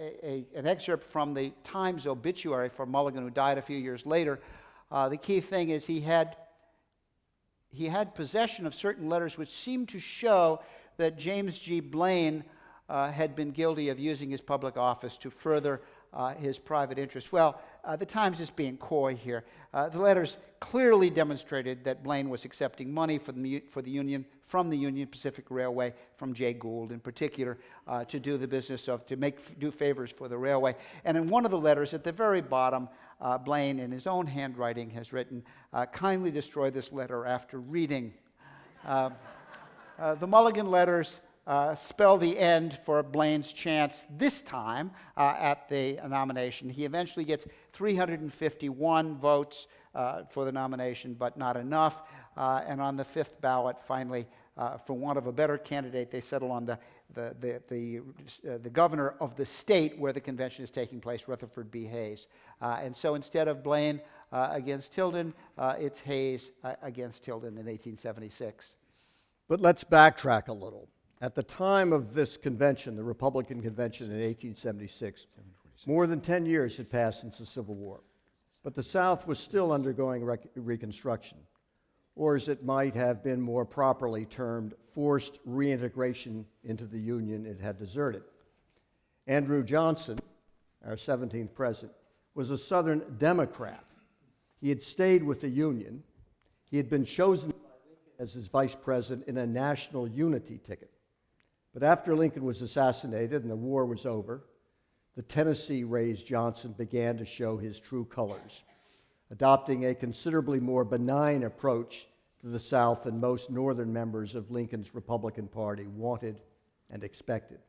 excerpt from the Times obituary for Mulligan, who died a few years later. The key thing is he had possession of certain letters which seemed to show that James G. Blaine had been guilty of using his public office to further his private interests. Well, the Times is being coy here. The letters clearly demonstrated that Blaine was accepting money from the Union Pacific Railway, from Jay Gould in particular, to do the business of, do favors for the railway. And in one of the letters at the very bottom, Blaine, in his own handwriting, has written, "Kindly destroy this letter after reading." The Mulligan letters spell the end for Blaine's chance this time at the nomination. He eventually gets 351 votes for the nomination, but not enough. And on the fifth ballot, finally, for want of a better candidate, they settle on the governor of the state where the convention is taking place, Rutherford B. Hayes. And so instead of Blaine against Tilden, it's Hayes against Tilden in 1876. But let's backtrack a little. At the time of this convention, the Republican Convention in 1876, more than 10 years had passed since the Civil War. But the South was still undergoing Reconstruction, or as it might have been more properly termed, forced reintegration into the Union it had deserted. Andrew Johnson, our 17th president, was a Southern Democrat. He had stayed with the Union. He had been chosen as his vice president in a national unity ticket. But after Lincoln was assassinated and the war was over, the Tennessee-raised Johnson began to show his true colors, adopting a considerably more benign approach to the South than most Northern members of Lincoln's Republican Party wanted and expected.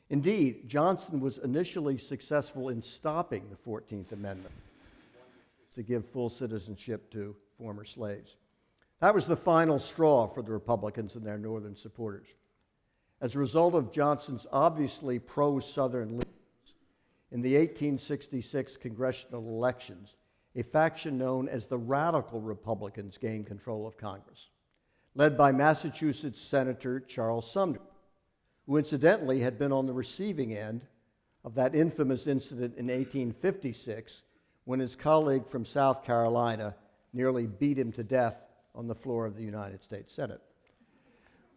Indeed, Johnson was initially successful in stopping the 14th Amendment to give full citizenship to former slaves. That was the final straw for the Republicans and their Northern supporters. As a result of Johnson's obviously pro-Southern leanings, in the 1866 Congressional Elections, a faction known as the Radical Republicans gained control of Congress, led by Massachusetts Senator Charles Sumner, who incidentally had been on the receiving end of that infamous incident in 1856 when his colleague from South Carolina nearly beat him to death on the floor of the United States Senate.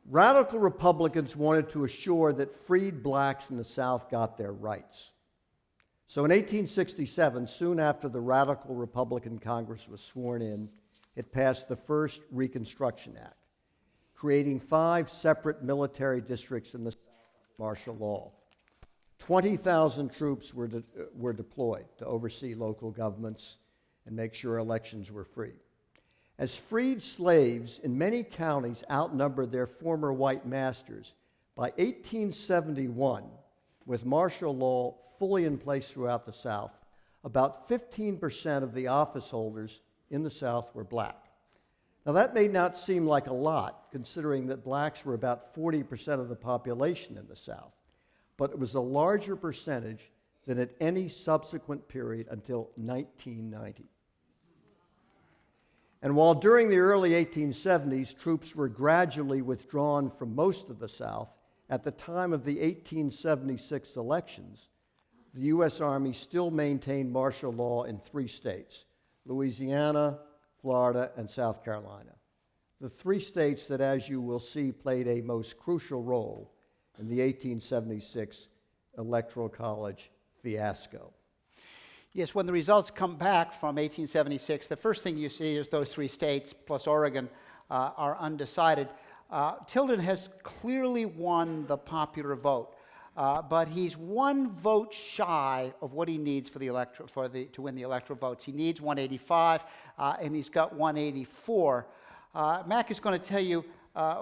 Radical Republicans wanted to assure that freed blacks in the South got their rights. So in 1867, soon after the Radical Republican Congress was sworn in, it passed the first Reconstruction Act, creating 5 separate military districts in the South under martial law. 20,000 troops were deployed to oversee local governments and make sure elections were free. As freed slaves in many counties outnumbered their former white masters, by 1871, with martial law fully in place throughout the South, about 15% of the office holders in the South were black. Now that may not seem like a lot, considering that blacks were about 40% of the population in the South, but it was a larger percentage than at any subsequent period until 1990. And while during the early 1870s, troops were gradually withdrawn from most of the South, at the time of the 1876 elections, the U.S. Army still maintained martial law in 3 states, Louisiana, Florida, and South Carolina. The 3 states that, as you will see, played a most crucial role in the 1876 Electoral College fiasco. Yes, when the results come back from 1876, the first thing you see is those 3 states, plus Oregon, are undecided. Tilden has clearly won the popular vote, but he's 1 vote shy of what he needs for the to win the electoral votes. He needs 185, and he's got 184. Mac is going to tell you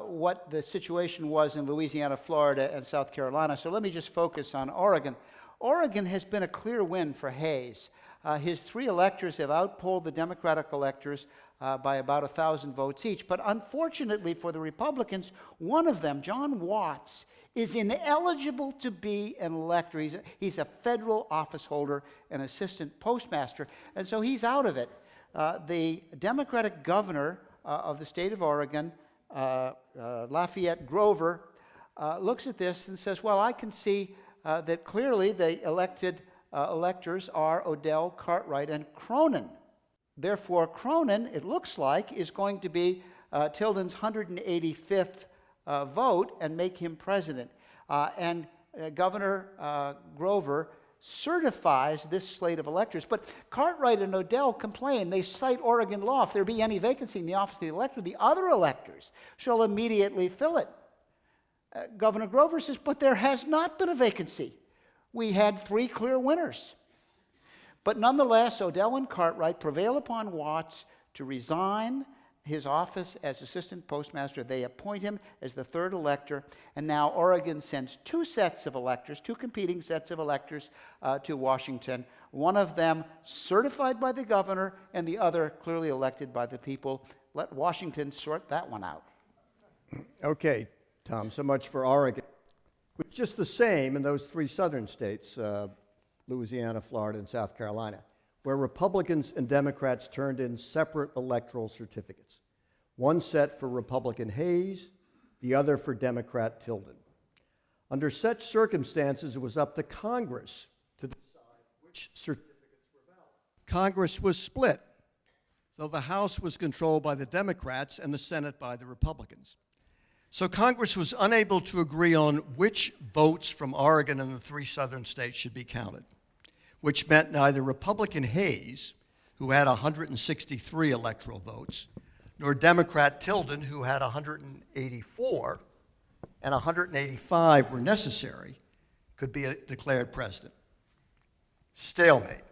what the situation was in Louisiana, Florida, and South Carolina. So let me just focus on Oregon. Oregon has been a clear win for Hayes. His 3 electors have outpolled the Democratic electors by about 1,000 votes each. But unfortunately for the Republicans, one of them, John Watts, is ineligible to be an elector. He's a federal office holder, an assistant postmaster, and so he's out of it. The Democratic governor of the state of Oregon, Lafayette Grover, looks at this and says, well, I can see that clearly the electors are Odell, Cartwright, and Cronin. Therefore, Cronin, it looks like, is going to be Tilden's 185th vote and make him president. Governor Grover certifies this slate of electors. But Cartwright and Odell complain. They cite Oregon law. If there be any vacancy in the office of the elector, the other electors shall immediately fill it. Governor Grover says, but there has not been a vacancy. We had 3 clear winners. But nonetheless, Odell and Cartwright prevail upon Watts to resign his office as assistant postmaster. They appoint him as the 3rd elector, and now Oregon sends 2 sets of electors, 2 competing sets of electors to Washington, one of them certified by the governor and the other clearly elected by the people. Let Washington sort that one out. Okay, Tom, so much for Oregon. which is just the same in those three southern states, Louisiana, Florida, and South Carolina, where Republicans and Democrats turned in separate electoral certificates. One set for Republican Hayes, the other for Democrat Tilden. Under such circumstances, it was up to Congress to decide which certificates were valid. Congress was split, though the House was controlled by the Democrats and the Senate by the Republicans. So Congress was unable to agree on which votes from Oregon and the three southern states should be counted, which meant neither Republican Hayes, who had 163 electoral votes, nor Democrat Tilden, who had 184, and 185 were necessary, could be declared president. Stalemate.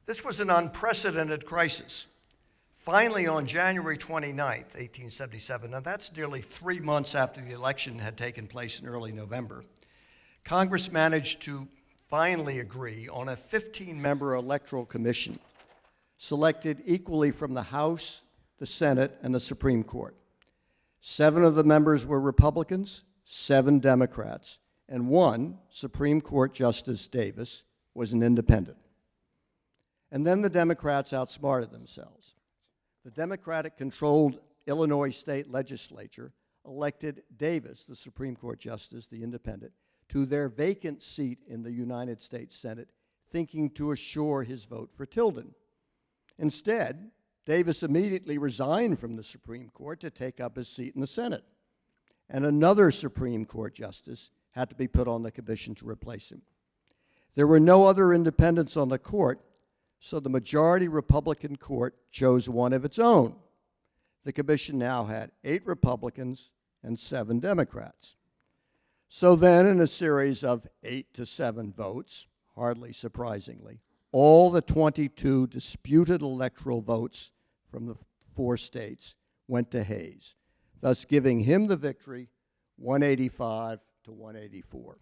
This was an unprecedented crisis. Finally, on January 29th, 1877, and that's nearly 3 months after the election had taken place in early November, Congress managed to finally agree on a 15-member electoral commission selected equally from the House, the Senate, and the Supreme Court. 7 of the members were Republicans, 7 Democrats, and 1, Supreme Court Justice Davis, was an independent. And then the Democrats outsmarted themselves. The Democratic-controlled Illinois state legislature elected Davis, the Supreme Court Justice, the independent, to their vacant seat in the United States Senate, thinking to assure his vote for Tilden. Instead, Davis immediately resigned from the Supreme Court to take up his seat in the Senate, and another Supreme Court justice had to be put on the commission to replace him. There were no other independents on the court, so the majority Republican court chose one of its own. The commission now had 8 Republicans and 7 Democrats. So then, in a series of 8-7 votes, hardly surprisingly, all the 22 disputed electoral votes from the 4 states went to Hayes, thus giving him the victory, 185 to 184.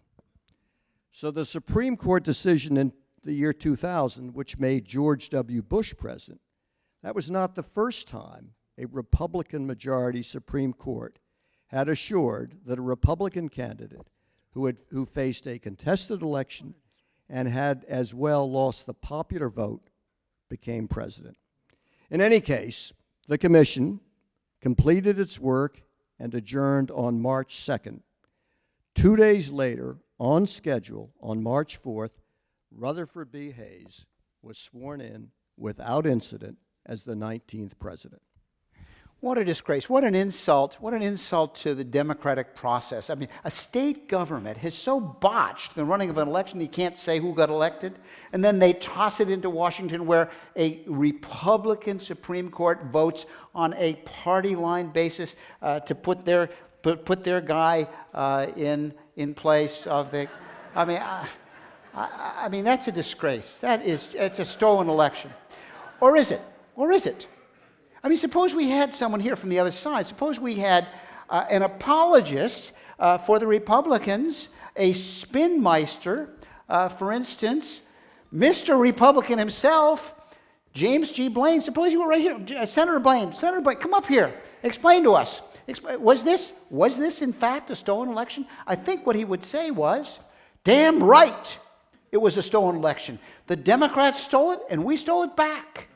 So the Supreme Court decision in the year 2000, which made George W. Bush president, that was not the first time a Republican majority Supreme Court had assured that a Republican candidate who faced a contested election and had as well lost the popular vote became president. In any case, the commission completed its work and adjourned on March 2nd. 2 days later, on schedule, on March 4th, Rutherford B. Hayes was sworn in without incident as the 19th president. What a disgrace. What an insult to the democratic process. I mean, a state government has so botched the running of an election you can't say who got elected, and then they toss it into Washington where a Republican Supreme Court votes on a party line basis to put their guy in place of the... I mean, that's a disgrace. It's a stolen election. Or is it? Or is it? I mean, suppose we had someone here from the other side. Suppose we had an apologist for the Republicans, a spinmeister, for instance, Mr. Republican himself, James G. Blaine. Suppose you were right here. Senator Blaine, come up here. Explain to us. Was this in fact a stolen election? I think what he would say was, damn right, it was a stolen election. The Democrats stole it, and we stole it back.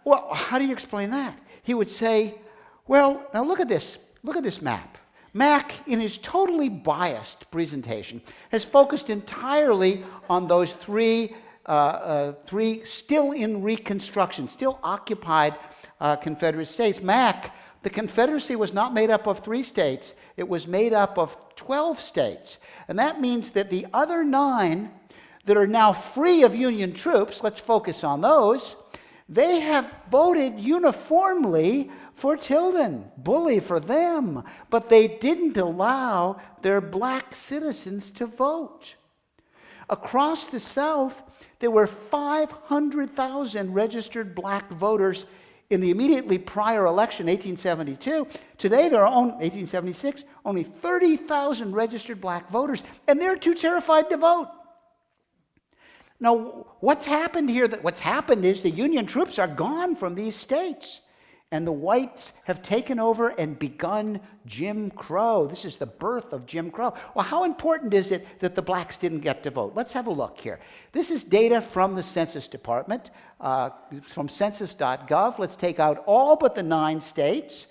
Well, how do you explain that? He would say, well, now look at this. Look at this map. Mack, in his totally biased presentation, has focused entirely on those three still in reconstruction, still occupied Confederate states. Mack, the Confederacy was not made up of 3 states. It was made up of 12 states. And that means that the other 9 that are now free of Union troops, let's focus on those, they have voted uniformly for Tilden. Bully for them. But they didn't allow their black citizens to vote. Across the South, there were 500,000 registered black voters in the immediately prior election, 1872. Today, there are 1876, only 30,000 registered black voters, and they're too terrified to vote. Now, what's happened here? What's happened is the Union troops are gone from these states. And the whites have taken over and begun Jim Crow. This is the birth of Jim Crow. Well, how important is it that the blacks didn't get to vote? Let's have a look here. This is data from the Census Department, from census.gov. Let's take out all but the 9 states,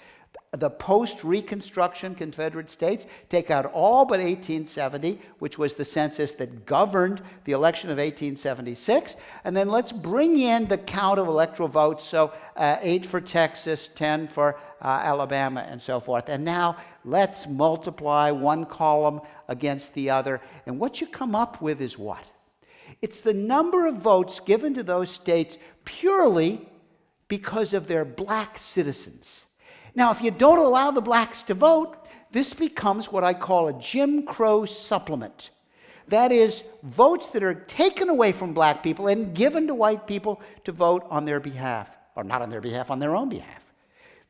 the post-Reconstruction Confederate states, take out all but 1870, which was the census that governed the election of 1876, and then let's bring in the count of electoral votes, so 8 for Texas, 10 for Alabama, and so forth. And now let's multiply one column against the other, and what you come up with is what? It's the number of votes given to those states purely because of their black citizens. Now, if you don't allow the blacks to vote, this becomes what I call a Jim Crow supplement. That is, votes that are taken away from black people and given to white people to vote on their behalf, or not on their behalf, on their own behalf.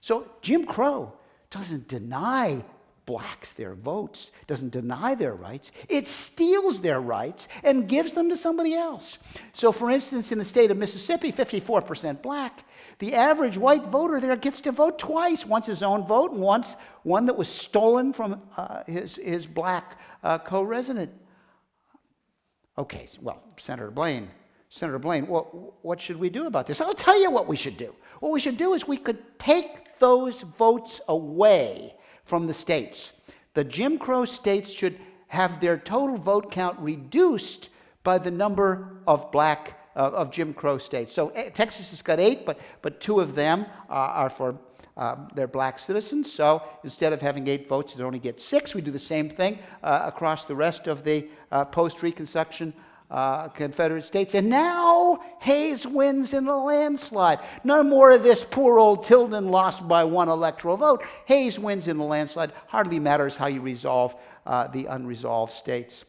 So Jim Crow doesn't deny blacks their votes, doesn't deny their rights. It steals their rights and gives them to somebody else. So, for instance, in the state of Mississippi, 54% black, the average white voter there gets to vote twice, once his own vote and once one that was stolen from his black co-resident. Okay, well, Senator Blaine, what should we do about this? I'll tell you what we should do. What we should do is we could take those votes away from the states. The Jim Crow states should have their total vote count reduced by the number of of Jim Crow states. So Texas has got 8, but 2 of them are for their black citizens. So instead of having 8 votes, it only gets 6. We do the same thing across the rest of the post-Reconstruction Confederate States. And now Hayes wins in a landslide. No more of this poor old Tilden lost by 1 electoral vote. Hayes wins in a landslide. Hardly matters how you resolve the unresolved states.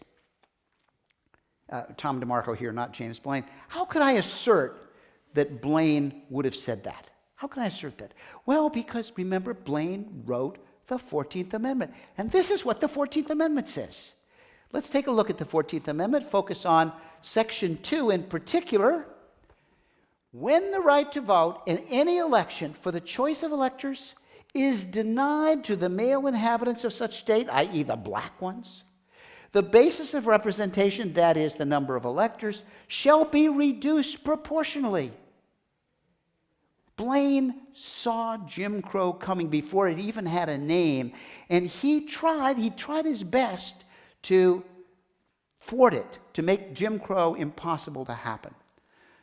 Tom DeMarco here, not James Blaine. How could I assert that Blaine would have said that? How can I assert that? Well, because remember, Blaine wrote the 14th Amendment. And this is what the 14th Amendment says. Let's take a look at the 14th Amendment, focus on Section 2 in particular. When the right to vote in any election for the choice of electors is denied to the male inhabitants of such state, i.e. the black ones, the basis of representation, that is, the number of electors, shall be reduced proportionally. Blaine saw Jim Crow coming before it even had a name, and he tried his best to thwart it, to make Jim Crow impossible to happen.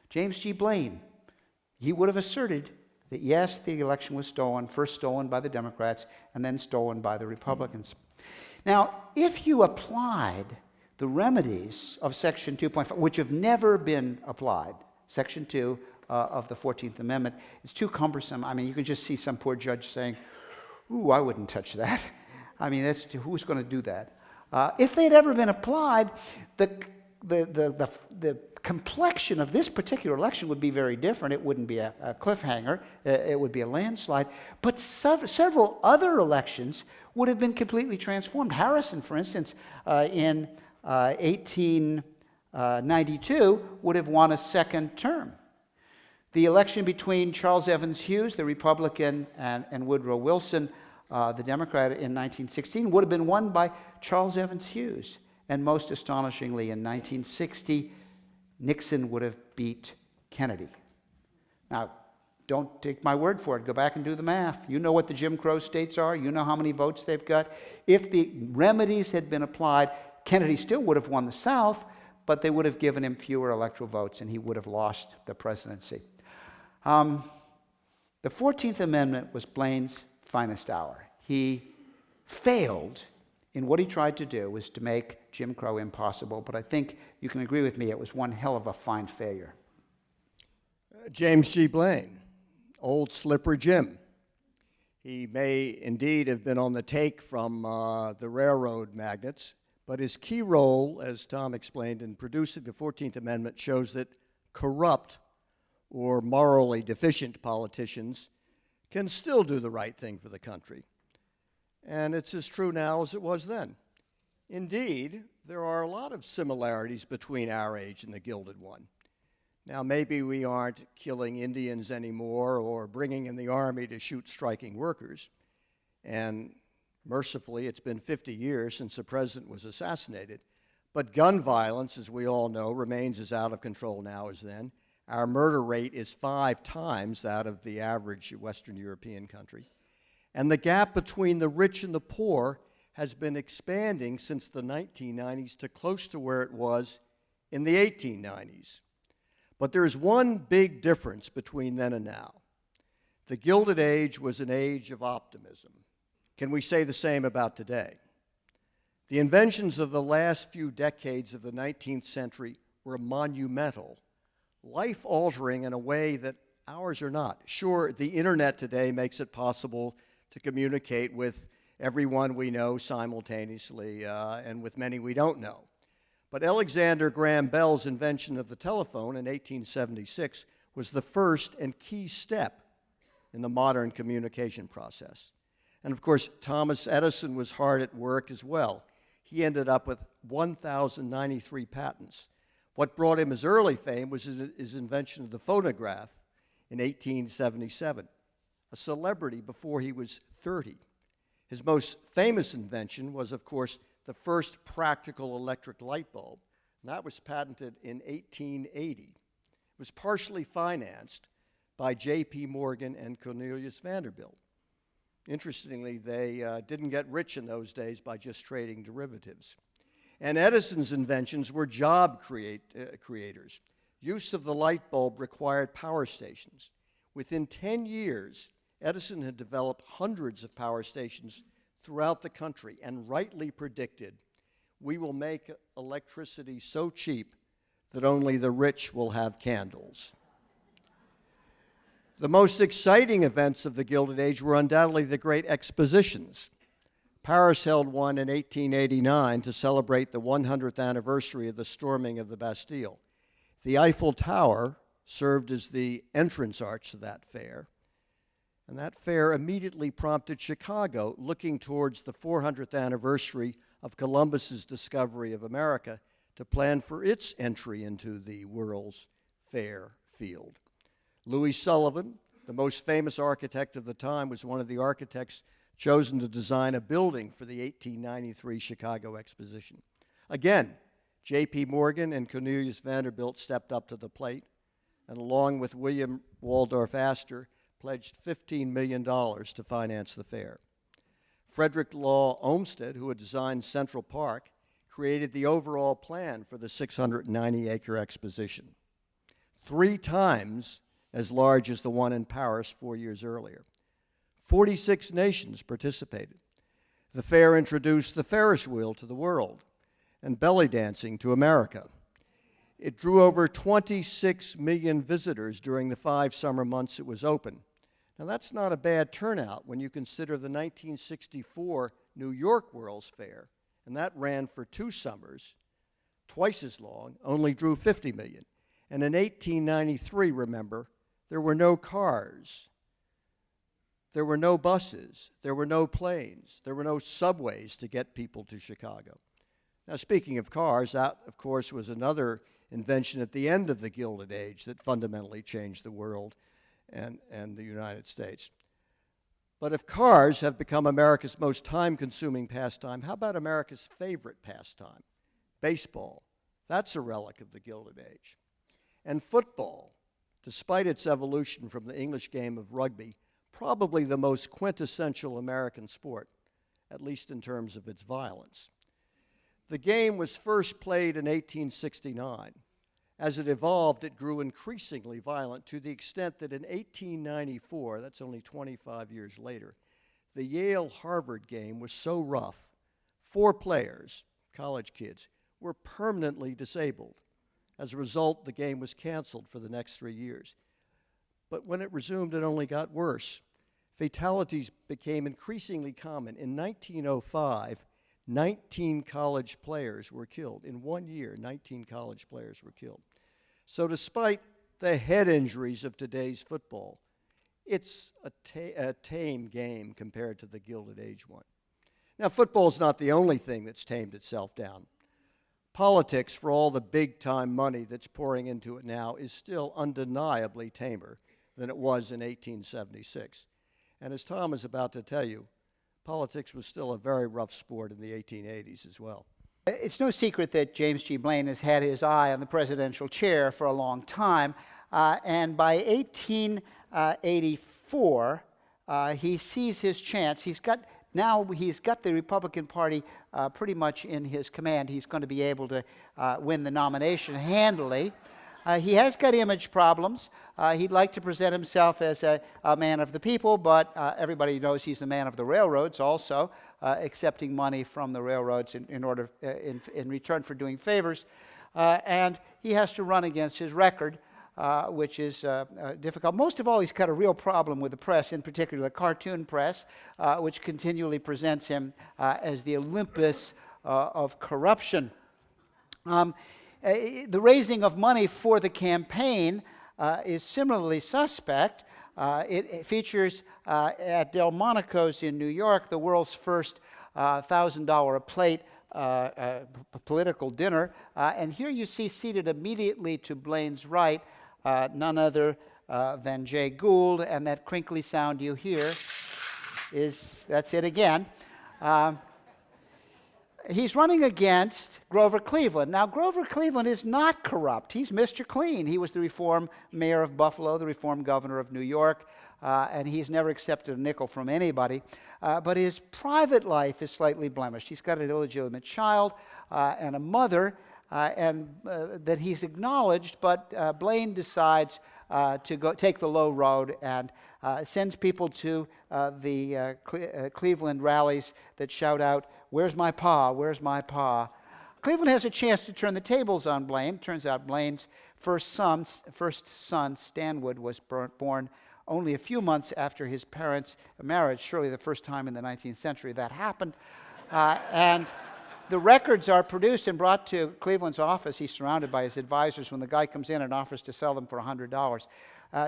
James G. Blaine, he would have asserted that yes, the election was stolen, first stolen by the Democrats and then stolen by the Republicans. Now, if you applied the remedies of Section 2.5, which have never been applied, Section 2 of the 14th Amendment, it's too cumbersome. I mean, you can just see some poor judge saying, ooh, I wouldn't touch that. I mean, who's going to do that? If they'd ever been applied, the complexion of this particular election would be very different. It wouldn't be a cliffhanger. It would be a landslide. But several other elections would have been completely transformed. Harrison, for instance, in 1892, would have won a second term. The election between Charles Evans Hughes, the Republican, and Woodrow Wilson, the Democrat, in 1916, would have been won by Charles Evans Hughes. And most astonishingly, in 1960, Nixon would have beat Kennedy. Now, don't take my word for it. Go back and do the math. You know what the Jim Crow states are. You know how many votes they've got. If the remedies had been applied, Kennedy still would have won the South, but they would have given him fewer electoral votes, and he would have lost the presidency. The 14th Amendment was Blaine's finest hour. He failed in what he tried to do, was to make Jim Crow impossible, but I think you can agree with me, it was one hell of a fine failure. James G. Blaine, old Slippery Jim. He may indeed have been on the take from the railroad magnates, but his key role, as Tom explained, in producing the 14th Amendment shows that corrupt or morally deficient politicians can still do the right thing for the country. And it's as true now as it was then. Indeed, there are a lot of similarities between our age and the Gilded One. Now, maybe we aren't killing Indians anymore or bringing in the army to shoot striking workers. And mercifully, it's been 50 years since the president was assassinated. But gun violence, as we all know, remains as out of control now as then. Our murder rate is 5 times that of the average Western European country. And the gap between the rich and the poor has been expanding since the 1990s to close to where it was in the 1890s. But there is one big difference between then and now. The Gilded Age was an age of optimism. Can we say the same about today? The inventions of the last few decades of the 19th century were monumental, life-altering in a way that ours are not. Sure, the internet today makes it possible to communicate with everyone we know simultaneously and with many we don't know. But Alexander Graham Bell's invention of the telephone in 1876 was the first and key step in the modern communication process. And of course, Thomas Edison was hard at work as well. He ended up with 1,093 patents. What brought him his early fame was his invention of the phonograph in 1877, a celebrity before he was 30. His most famous invention was, of course, the first practical electric light bulb, and that was patented in 1880. It was partially financed by J.P. Morgan and Cornelius Vanderbilt. Interestingly, they didn't get rich in those days by just trading derivatives. And Edison's inventions were job creators. Use of the light bulb required power stations. Within 10 years, Edison had developed hundreds of power stations throughout the country and rightly predicted, we will make electricity so cheap that only the rich will have candles. The most exciting events of the Gilded Age were undoubtedly the great expositions. Paris held one in 1889 to celebrate the 100th anniversary of the storming of the Bastille. The Eiffel Tower served as the entrance arch to that fair. And that fair immediately prompted Chicago, looking towards the 400th anniversary of Columbus's discovery of America, to plan for its entry into the World's Fair field. Louis Sullivan, the most famous architect of the time, was one of the architects chosen to design a building for the 1893 Chicago Exposition. Again, J.P. Morgan and Cornelius Vanderbilt stepped up to the plate, and along with William Waldorf Astor, pledged $15 million to finance the fair. Frederick Law Olmsted, who had designed Central Park, created the overall plan for the 690-acre exposition, 3 times as large as the one in Paris 4 years earlier. 46 nations participated. The fair introduced the Ferris wheel to the world and belly dancing to America. It drew over 26 million visitors during the 5 summer months it was open. Now, that's not a bad turnout when you consider the 1964 New York World's Fair, and that ran for 2 summers, twice as long, only drew 50 million. And in 1893, remember, there were no cars, there were no buses, there were no planes, there were no subways to get people to Chicago. Now, speaking of cars, that, of course, was another invention at the end of the Gilded Age that fundamentally changed the world and the United States. But if cars have become America's most time-consuming pastime, how about America's favorite pastime? Baseball. That's a relic of the Gilded Age. And football, despite its evolution from the English game of rugby, probably the most quintessential American sport, at least in terms of its violence. The game was first played in 1869. As it evolved, it grew increasingly violent to the extent that in 1894, that's only 25 years later, the Yale-Harvard game was so rough, 4 players, college kids, were permanently disabled. As a result, the game was canceled for the next 3 years. But when it resumed, it only got worse. Fatalities became increasingly common. In 1905, 19 college players were killed. In 1 year, 19 college players were killed. So despite the head injuries of today's football, it's a tame game compared to the Gilded Age one. Now, football's not the only thing that's tamed itself down. politics, for all the big-time money that's pouring into it now, is still undeniably tamer than it was in 1876. And as Tom is about to tell you, politics was still a very rough sport in the 1880s as well. It's no secret that James G. Blaine has had his eye on the presidential chair for a long time, and by 1884, he sees his chance. He's got the Republican Party pretty much in his command. He's going to be able to win the nomination handily. He has got image problems. He'd like to present himself as a man of the people, but everybody knows he's the man of the railroads also, accepting money from the railroads in return for doing favors. And he has to run against his record, which is difficult. Most of all, he's got a real problem with the press, in particular the cartoon press, which continually presents him as the Olympus of corruption. The raising of money for the campaign is similarly suspect. It features at Delmonico's in New York, the world's first $1,000 a plate political dinner. And here you see seated immediately to Blaine's right, none other than Jay Gould, and that crinkly sound you hear that's it again. He's running against Grover Cleveland. Now, Grover Cleveland is not corrupt. He's Mr. Clean. He was the reform mayor of Buffalo, the reform governor of New York, and he's never accepted a nickel from anybody. But his private life is slightly blemished. He's got an illegitimate child and a mother, and that he's acknowledged, but Blaine decides to take the low road and sends people to the Cleveland rallies that shout out, "Where's my pa? Where's my pa?" Cleveland has a chance to turn the tables on Blaine. Turns out Blaine's first son, Stanwood, was born only a few months after his parents' marriage, surely the first time in the 19th century that happened. And the records are produced and brought to Cleveland's office. He's surrounded by his advisors when the guy comes in and offers to sell them for $100.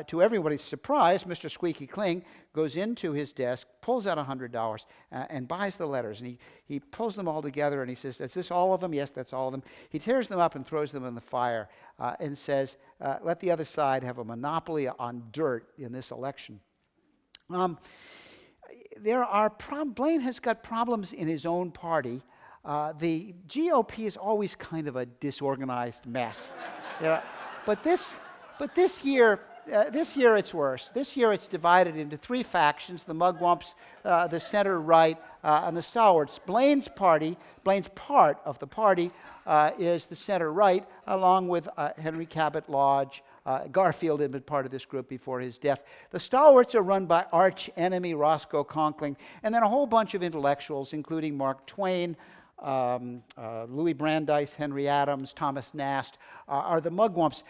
To everybody's surprise, Mr. Squeaky Clean goes into his desk, pulls out $100, and buys the letters. And he pulls them all together and he says, "Is this all of them?" "Yes, that's all of them." He tears them up and throws them in the fire and says, "Let the other side have a monopoly on dirt in this election." Blaine has got problems in his own party. The GOP is always kind of a disorganized mess. But this year it's worse. This year it's divided into three factions: the mugwumps, the center right, and the stalwarts. Blaine's part of the party is the center right, along with Henry Cabot Lodge. Garfield had been part of this group before his death. The stalwarts are run by arch enemy Roscoe Conkling, and then a whole bunch of intellectuals, including Mark Twain, Louis Brandeis, Henry Adams, Thomas Nast, are the mugwumps.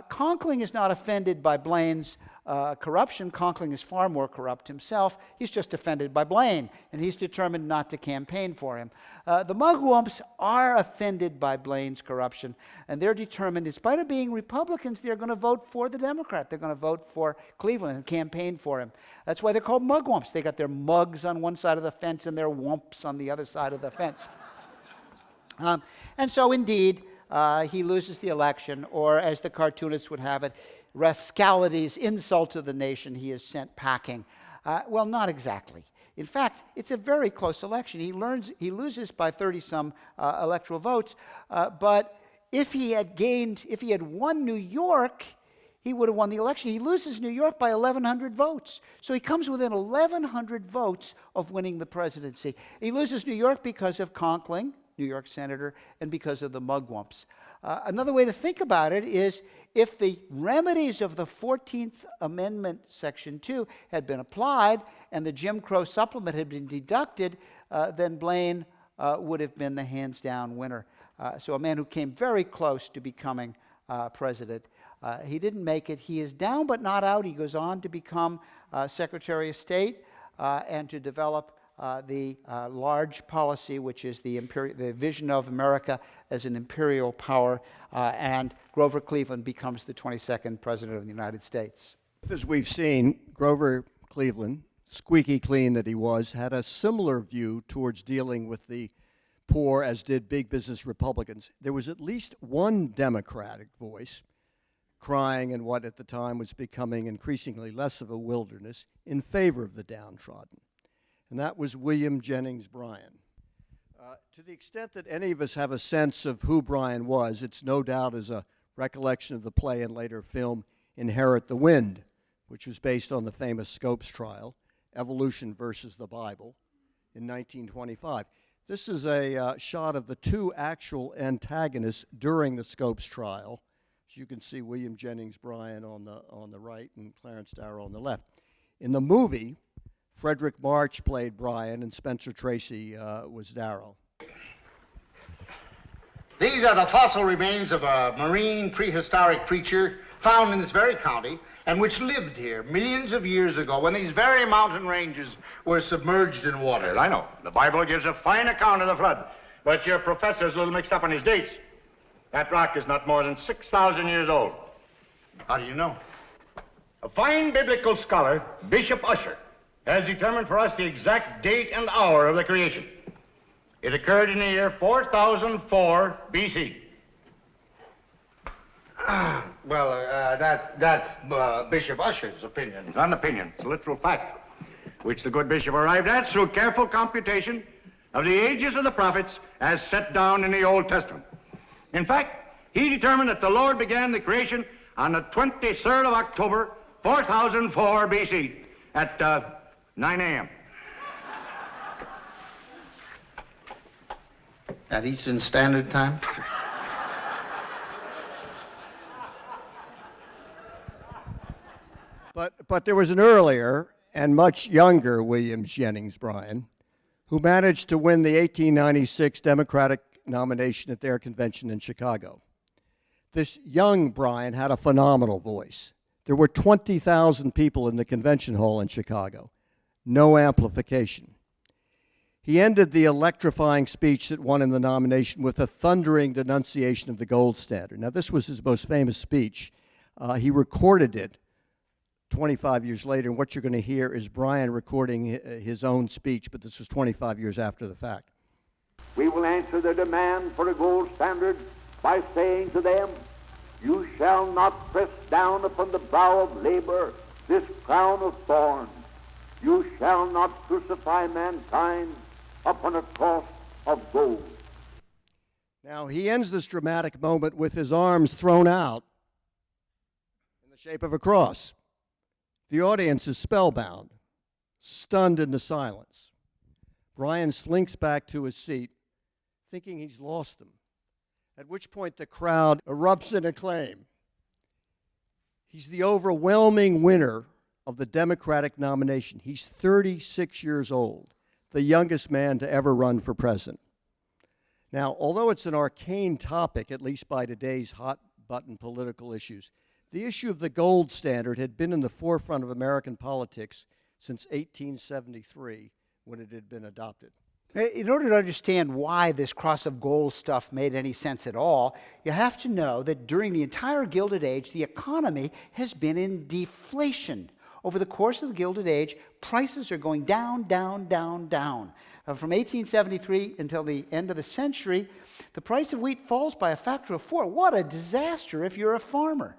Conkling is not offended by Blaine's corruption. Conkling is far more corrupt himself. He's just offended by Blaine, and he's determined not to campaign for him. The mugwumps are offended by Blaine's corruption, and they're determined, in spite of being Republicans, they're going to vote for the Democrat. They're going to vote for Cleveland and campaign for him. That's why they're called mugwumps. They got their mugs on one side of the fence and their wumps on the other side of the fence. And so, indeed, he loses the election, or as the cartoonists would have it, rascality's insult to the nation, he is sent packing. Well, not exactly. In fact, it's a very close election. He loses by 30-some electoral votes, but if he had won New York, he would have won the election. He loses New York by 1,100 votes. So he comes within 1,100 votes of winning the presidency. He loses New York because of Conkling, New York senator, and because of the mugwumps. Another way to think about it is, if the remedies of the 14th Amendment, Section 2, had been applied and the Jim Crow supplement had been deducted, then Blaine would have been the hands-down winner. So a man who came very close to becoming president. He didn't make it. He is down but not out. He goes on to become Secretary of State and to develop the large policy, which is the vision of America as an imperial power, and Grover Cleveland becomes the 22nd President of the United States. As we've seen, Grover Cleveland, squeaky clean that he was, had a similar view towards dealing with the poor as did big business Republicans. There was at least one Democratic voice crying in what at the time was becoming increasingly less of a wilderness in favor of the downtrodden, and that was William Jennings Bryan. To the extent that any of us have a sense of who Bryan was, it's no doubt as a recollection of the play and later film Inherit the Wind, which was based on the famous Scopes trial, Evolution versus the Bible, in 1925. This is a shot of the two actual antagonists during the Scopes trial. As you can see, William Jennings Bryan on the right and Clarence Darrow on the left. In the movie, Frederick March played Bryan and Spencer Tracy was Darrow. These are the fossil remains of a marine prehistoric creature found in this very county and which lived here millions of years ago when these very mountain ranges were submerged in water. Yes, I know. The Bible gives a fine account of the flood, but your professor's a little mixed up on his dates. That rock is not more than 6,000 years old. How do you know? A fine biblical scholar, Bishop Ussher, has determined for us the exact date and hour of the creation. It occurred in the year 4004 BC. Well, that's Bishop Ussher's opinion. It's not an opinion, it's a literal fact, which the good bishop arrived at through careful computation of the ages of the prophets as set down in the Old Testament. In fact, he determined that the Lord began the creation on the 23rd of October, 4004 BC at 9 a.m. At Eastern Standard Time? But there was an earlier and much younger William Jennings Bryan who managed to win the 1896 Democratic nomination at their convention in Chicago. This young Bryan had a phenomenal voice. There were 20,000 people in the convention hall in Chicago. No amplification. He ended the electrifying speech that won him the nomination with a thundering denunciation of the gold standard. Now, this was his most famous speech. He recorded it 25 years later, and what you're going to hear is Bryan recording his own speech, but this was 25 years after the fact. We will answer their demand for a gold standard by saying to them, you shall not press down upon the brow of labor this crown of thorns. You shall not crucify mankind upon a cross of gold. Now, he ends this dramatic moment with his arms thrown out in the shape of a cross. The audience is spellbound, stunned into silence. Bryan slinks back to his seat, thinking he's lost them, at which point the crowd erupts in acclaim. He's the overwhelming winner of the Democratic nomination. He's 36 years old, the youngest man to ever run for president. Now, although it's an arcane topic, at least by today's hot-button political issues, the issue of the gold standard had been in the forefront of American politics since 1873, when it had been adopted. In order to understand why this cross of gold stuff made any sense at all, you have to know that during the entire Gilded Age, the economy has been in deflation. Over the course of the Gilded Age, prices are going down, down, down, down. From 1873 until the end of the century, the price of wheat falls by a factor of 4. What a disaster if you're a farmer.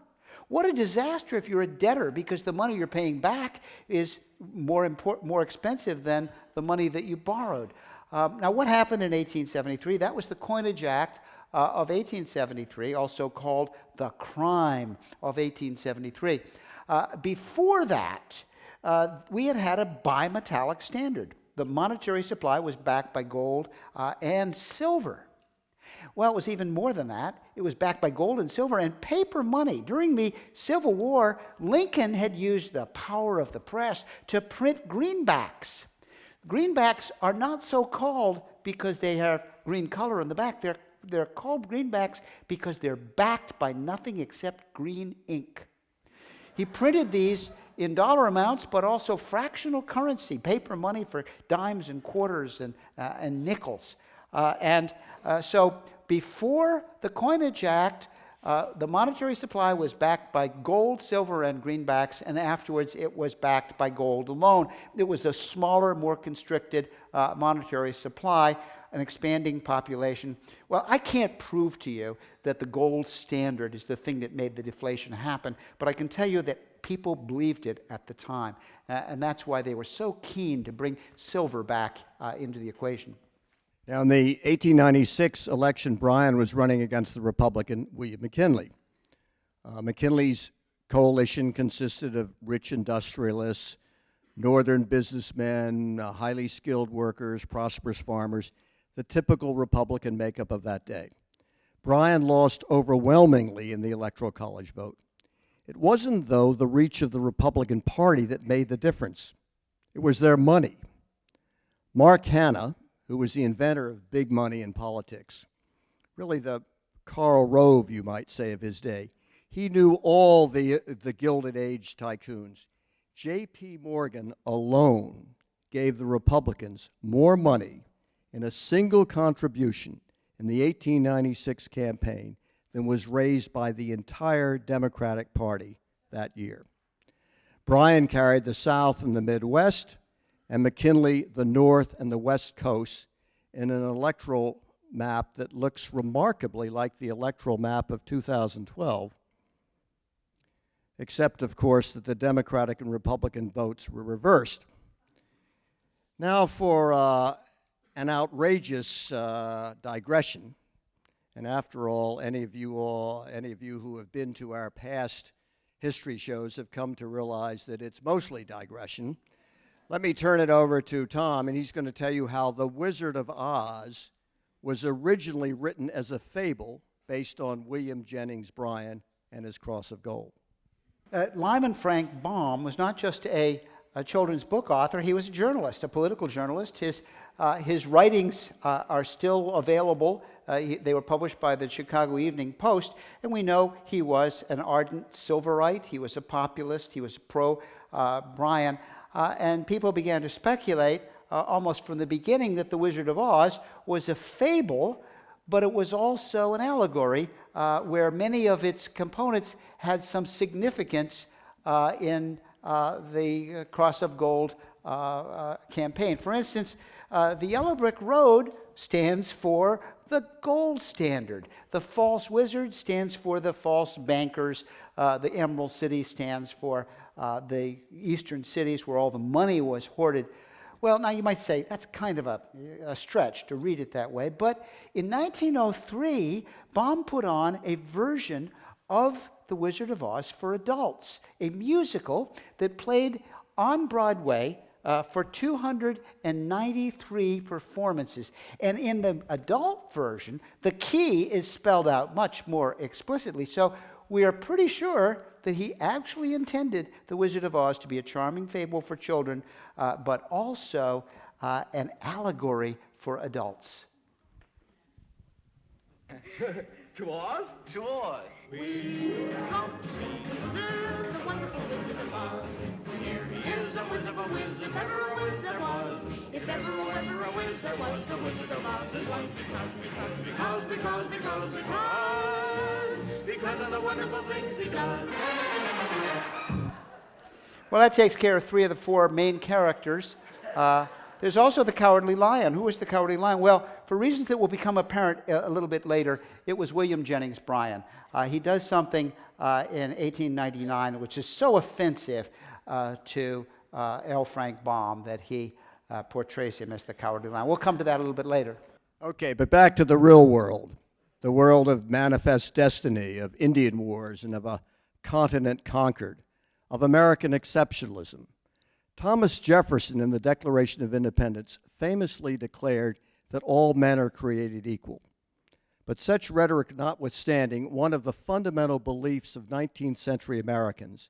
What a disaster if you're a debtor, because the money you're paying back is more expensive than the money that you borrowed. Now, what happened in 1873? That was the Coinage Act of 1873, also called the Crime of 1873. Before that, we had a bimetallic standard. The monetary supply was backed by gold and silver. Well, it was even more than that. It was backed by gold and silver and paper money. During the Civil War, Lincoln had used the power of the press to print greenbacks. Greenbacks are not so called because they have green color on the back. They're called greenbacks because they're backed by nothing except green ink. He printed these in dollar amounts, but also fractional currency, paper money for dimes and quarters and nickels. So before the Coinage Act, the monetary supply was backed by gold, silver, and greenbacks, and afterwards it was backed by gold alone. It was a smaller, more constricted monetary supply. an expanding population. Well, I can't prove to you that the gold standard is the thing that made the deflation happen, but I can tell you that people believed it at the time, and that's why they were so keen to bring silver back into the equation. Now, in the 1896 election, Bryan was running against the Republican William McKinley. McKinley's coalition consisted of rich industrialists, northern businessmen, highly skilled workers, prosperous farmers, the typical Republican makeup of that day. Bryan lost overwhelmingly in the Electoral College vote. It wasn't, though, the reach of the Republican Party that made the difference. It was their money. Mark Hanna, who was the inventor of big money in politics, really the Karl Rove, you might say, of his day, he knew all the Gilded Age tycoons. J.P. Morgan alone gave the Republicans more money in a single contribution in the 1896 campaign than was raised by the entire Democratic Party that year. Bryan carried the South and the Midwest, and McKinley the North and the West Coast in an electoral map that looks remarkably like the electoral map of 2012, except, of course, that the Democratic and Republican votes were reversed. Now for an outrageous digression, and after all, any of you who have been to our past history shows have come to realize that it's mostly digression. Let me turn it over to Tom, and he's going to tell you how The Wizard of Oz was originally written as a fable based on William Jennings Bryan and his Cross of Gold. Lyman Frank Baum was not just a children's book author, he was a journalist, a political journalist. His writings are still available. They were published by the Chicago Evening Post, and we know he was an ardent Silverite, he was a populist, he was pro-Bryan, and people began to speculate almost from the beginning that The Wizard of Oz was a fable, but it was also an allegory where many of its components had some significance in the Cross of Gold campaign. For instance, the Yellow Brick Road stands for the gold standard. The false wizard stands for the false bankers. The Emerald City stands for the eastern cities where all the money was hoarded. Well, now you might say that's kind of a stretch to read it that way, but in 1903, Baum put on a version of The Wizard of Oz for adults, a musical that played on Broadway for 293 performances. And in the adult version, the key is spelled out much more explicitly. So we are pretty sure that he actually intended The Wizard of Oz to be a charming fable for children, but also an allegory for adults. To Oz? To Oz. We've come to see the wizard, the wonderful Wizard of Oz. Here he is, a wizard of a whiz, if ever a whiz there was. If ever a whiz there was, the Wizard of Oz is one. Because of the wonderful things he does. Well, that takes care of 3 of the 4 main characters. There's also the Cowardly Lion. Who was the Cowardly Lion? Well, for reasons that will become apparent a little bit later, it was William Jennings Bryan. He does something in 1899 which is so offensive to L. Frank Baum that he portrays him as the Cowardly Lion. We'll come to that a little bit later. Okay, but back to the real world, the world of manifest destiny, of Indian wars, and of a continent conquered, of American exceptionalism. Thomas Jefferson, in the Declaration of Independence, famously declared that all men are created equal. But such rhetoric notwithstanding, one of the fundamental beliefs of 19th century Americans,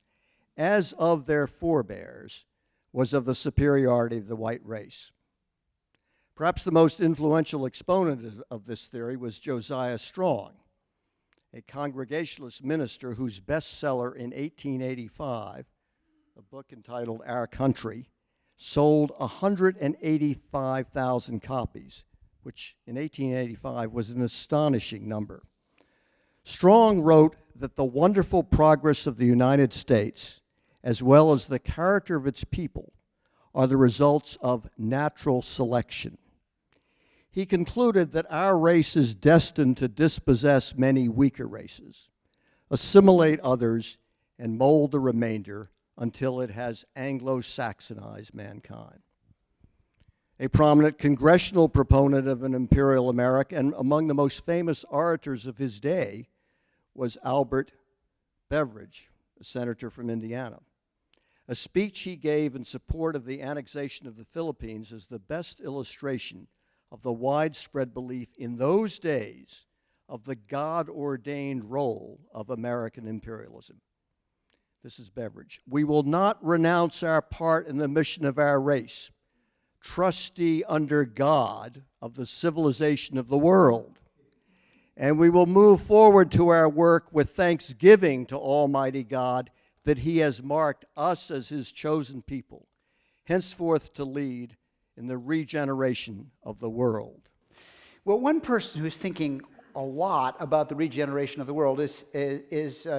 as of their forebears, was of the superiority of the white race. Perhaps the most influential exponent of this theory was Josiah Strong, a Congregationalist minister whose bestseller in 1885, a book entitled Our Country, sold 185,000 copies, which in 1885 was an astonishing number. Strong wrote that the wonderful progress of the United States, as well as the character of its people, are the results of natural selection. he concluded that our race is destined to dispossess many weaker races, assimilate others, and mold the remainder until it has Anglo-Saxonized mankind. A prominent congressional proponent of an imperial America, and among the most famous orators of his day, was Albert Beveridge, a senator from Indiana. A speech he gave in support of the annexation of the Philippines is the best illustration of the widespread belief in those days of the God-ordained role of American imperialism. This is Beveridge. "We will not renounce our part in the mission of our race, trustee under God of the civilization of the world. And we will move forward to our work with thanksgiving to Almighty God that He has marked us as His chosen people, henceforth to lead in the regeneration of the world." Well, one person who's thinking a lot about the regeneration of the world is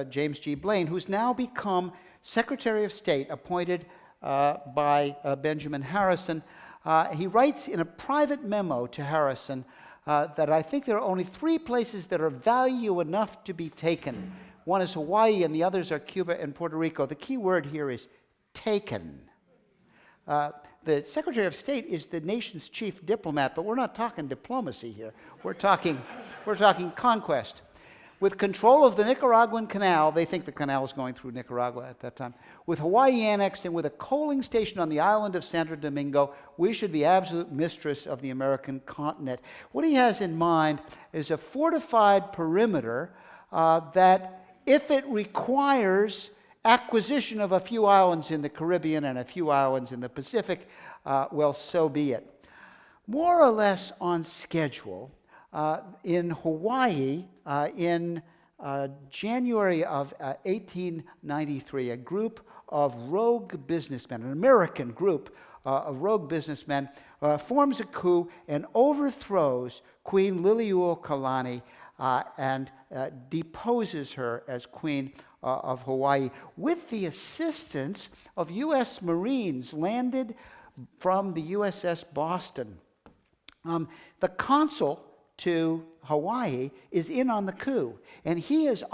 James G. Blaine, who's now become Secretary of State, appointed by Benjamin Harrison. He writes in a private memo to Harrison that I think there are only 3 places that are value enough to be taken. One is Hawaii, and the others are Cuba and Puerto Rico. The key word here is taken. The Secretary of State is the nation's chief diplomat, but we're not talking diplomacy here. We're talking conquest. With control of the Nicaraguan Canal, they think the canal was going through Nicaragua at that time, with Hawaii annexed and with a coaling station on the island of Santo Domingo, we should be absolute mistress of the American continent. What he has in mind is a fortified perimeter that, if it requires acquisition of a few islands in the Caribbean and a few islands in the Pacific, well, so be it. More or less on schedule, in Hawaii, in January of 1893, a group of rogue businessmen, an American group of rogue businessmen, forms a coup and overthrows Queen Liliuokalani and deposes her as Queen of Hawaii with the assistance of U.S. Marines landed from the USS Boston. The consul to Hawaii is in on the coup, and he has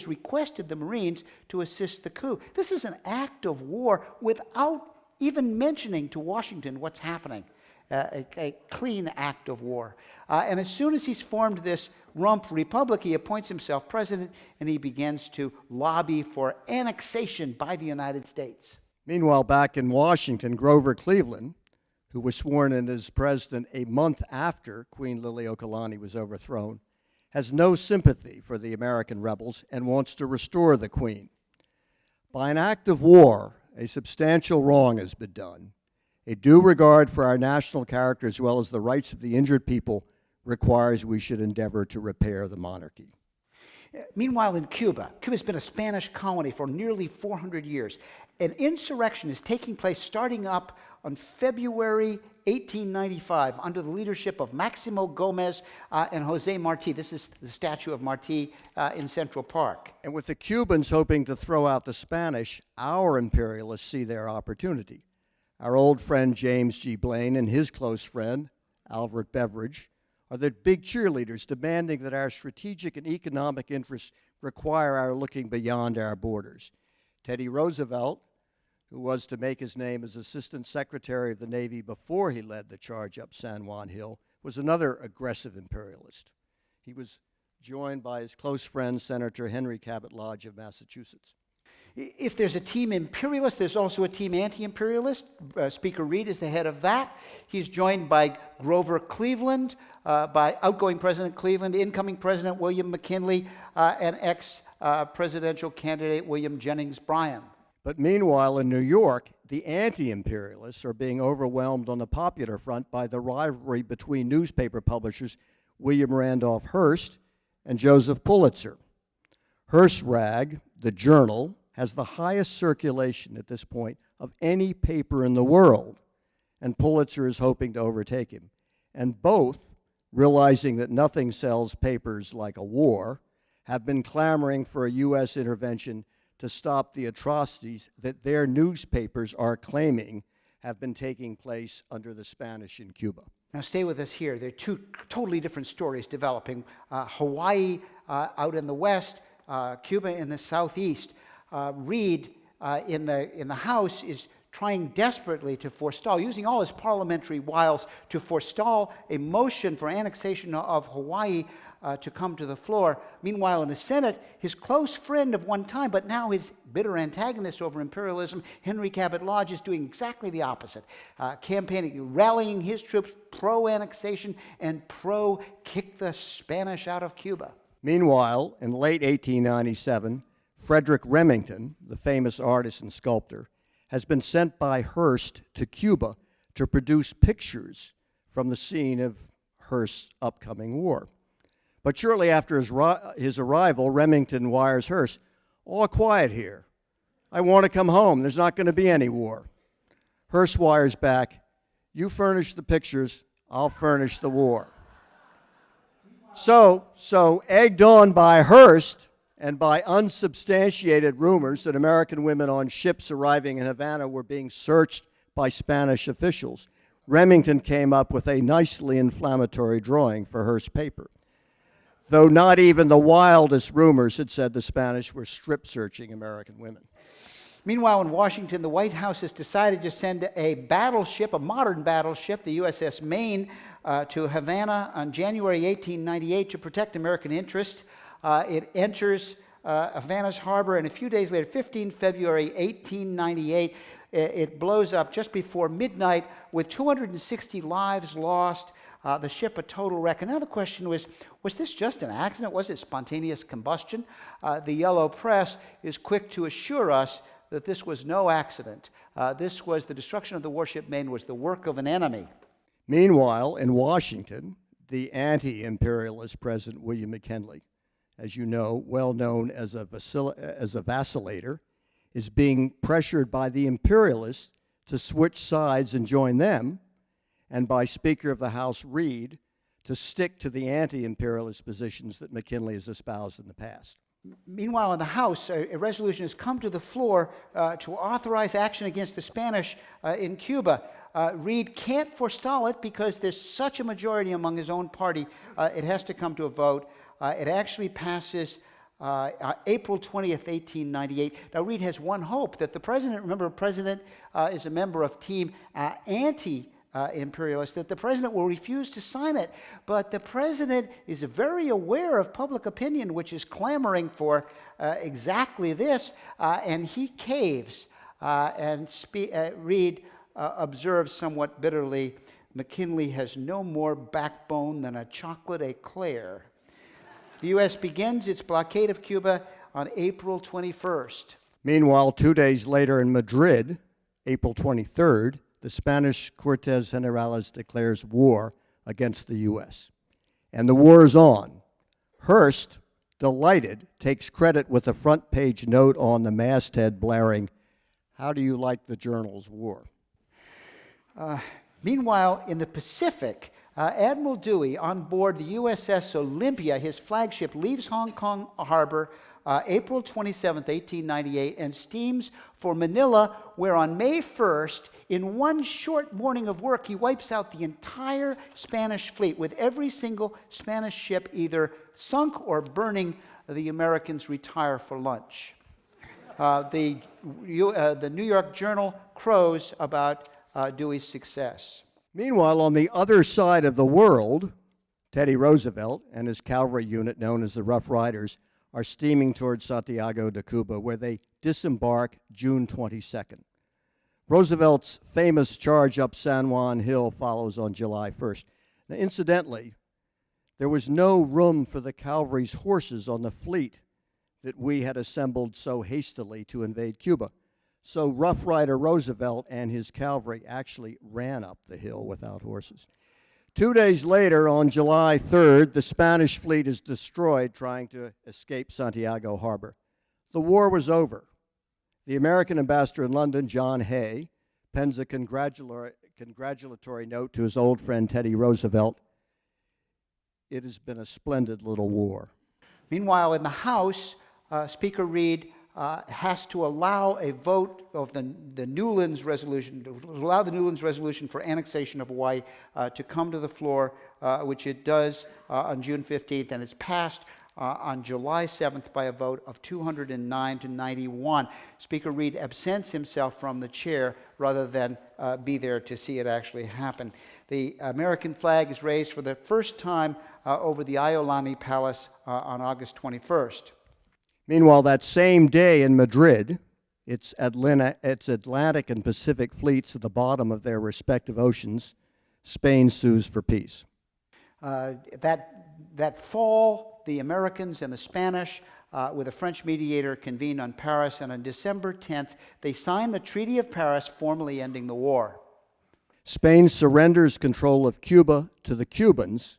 requested the Marines to assist the coup. This is an act of war without even mentioning to Washington what's happening, a clean act of war. And as soon as he's formed this rump republic, he appoints himself president, and he begins to lobby for annexation by the United States. Meanwhile, back in Washington, Grover Cleveland, who was sworn in as president a month after Queen Liliuokalani was overthrown, has no sympathy for the American rebels and wants to restore the Queen. By an act of war, a substantial wrong has been done. A due regard for our national character as well as the rights of the injured people requires we should endeavor to repair the monarchy. Meanwhile, in Cuba, Cuba's been a Spanish colony for nearly 400 years. An insurrection is taking place starting up on February 1895 under the leadership of Maximo Gomez and Jose Marti. This is the statue of Marti in Central Park. And with the Cubans hoping to throw out the Spanish, our imperialists see their opportunity. Our old friend James G. Blaine and his close friend, Albert Beveridge, are the big cheerleaders demanding that our strategic and economic interests require our looking beyond our borders. Teddy Roosevelt, who was to make his name as Assistant Secretary of the Navy before he led the charge up San Juan Hill, was another aggressive imperialist. He was joined by his close friend, Senator Henry Cabot Lodge of Massachusetts. If there's a team imperialist, there's also a team anti-imperialist. Speaker Reed is the head of that. He's joined by Grover Cleveland, by outgoing President Cleveland, incoming President William McKinley, and ex-presidential candidate William Jennings Bryan. But meanwhile, in New York, the anti-imperialists are being overwhelmed on the popular front by the rivalry between newspaper publishers William Randolph Hearst and Joseph Pulitzer. Hearst's rag, the Journal, has the highest circulation at this point of any paper in the world, and Pulitzer is hoping to overtake him. And both, realizing that nothing sells papers like a war, have been clamoring for a U.S. intervention to stop the atrocities that their newspapers are claiming have been taking place under the Spanish in Cuba. Now stay with us here. There are two totally different stories developing. Hawaii out in the west, Cuba in the southeast. Reed in the House is trying desperately to forestall, using all his parliamentary wiles to forestall a motion for annexation of Hawaii to come to the floor. Meanwhile, in the Senate, his close friend of one time, but now his bitter antagonist over imperialism, Henry Cabot Lodge, is doing exactly the opposite, campaigning, rallying his troops pro-annexation and pro-kick the Spanish out of Cuba. Meanwhile, in late 1897, Frederick Remington, the famous artist and sculptor, has been sent by Hearst to Cuba to produce pictures from the scene of Hearst's upcoming war. But shortly after his arrival, Remington wires Hearst, "All quiet here. I want to come home. There's not going to be any war." Hearst wires back, "You furnish the pictures, I'll furnish the war." So egged on by Hearst and by unsubstantiated rumors that American women on ships arriving in Havana were being searched by Spanish officials, Remington came up with a nicely inflammatory drawing for Hearst's paper, though not even the wildest rumors had said the Spanish were strip-searching American women. Meanwhile, in Washington, the White House has decided to send a battleship, a modern battleship, the USS Maine, to Havana on January 1898 to protect American interests. It enters Havana's harbor, and a few days later, 15 February 1898, it blows up just before midnight with 260 lives lost, the ship a total wreck. And now the question was this just an accident? Was it spontaneous combustion? The yellow press is quick to assure us that this was no accident. This was the destruction of the warship Maine was the work of an enemy. Meanwhile, in Washington, the anti-imperialist President William McKinley, as you know, well known as a vacillator, is being pressured by the imperialists to switch sides and join them, and by Speaker of the House Reed to stick to the anti-imperialist positions that McKinley has espoused in the past. Meanwhile, in the House, a resolution has come to the floor to authorize action against the Spanish in Cuba. Reed can't forestall it because there's such a majority among his own party. It has to come to a vote. It actually passes April 20th, 1898. Now, Reed has one hope, that the president, remember, president is a member of Team Anti-Imperialist, that the president will refuse to sign it. But the president is very aware of public opinion, which is clamoring for exactly this, and he caves. Reed observes somewhat bitterly, "McKinley has no more backbone than a chocolate eclair." The U.S. begins its blockade of Cuba on April 21st. Meanwhile, 2 days later in Madrid, April 23rd, the Spanish Cortes Generales declares war against the U.S. And the war is on. Hearst, delighted, takes credit with a front-page note on the masthead blaring, "How do you like the journal's war?" Meanwhile, in the Pacific, Admiral Dewey, on board the USS Olympia, his flagship, leaves Hong Kong Harbor April 27th, 1898, and steams for Manila, where on May 1st, in one short morning of work, he wipes out the entire Spanish fleet, with every single Spanish ship either sunk or burning. The Americans retire for lunch. The New York Journal crows about Dewey's success. Meanwhile, on the other side of the world, Teddy Roosevelt and his cavalry unit, known as the Rough Riders, are steaming towards Santiago de Cuba, where they disembark June 22nd. Roosevelt's famous charge up San Juan Hill follows on July 1st. Now, incidentally, there was no room for the cavalry's horses on the fleet that we had assembled so hastily to invade Cuba. So Rough Rider Roosevelt and his cavalry actually ran up the hill without horses. 2 days later, on July 3rd, the Spanish fleet is destroyed trying to escape Santiago Harbor. The war was over. The American ambassador in London, John Hay, pens a congratulatory note to his old friend Teddy Roosevelt. "It has been a splendid little war." Meanwhile, in the House, Speaker Reed has to allow a vote of the Newlands resolution, to allow the Newlands resolution for annexation of Hawaii to come to the floor, which it does on June 15th, and it's passed on July 7th by a vote of 209 to 91. Speaker Reed absents himself from the chair rather than be there to see it actually happen. The American flag is raised for the first time over the Iolani Palace on August 21st. Meanwhile, that same day in Madrid, its Atlantic and Pacific fleets at the bottom of their respective oceans, Spain sues for peace. That fall, the Americans and the Spanish, with a French mediator, convened on Paris, and on December 10th, they signed the Treaty of Paris, formally ending the war. Spain surrenders control of Cuba to the Cubans,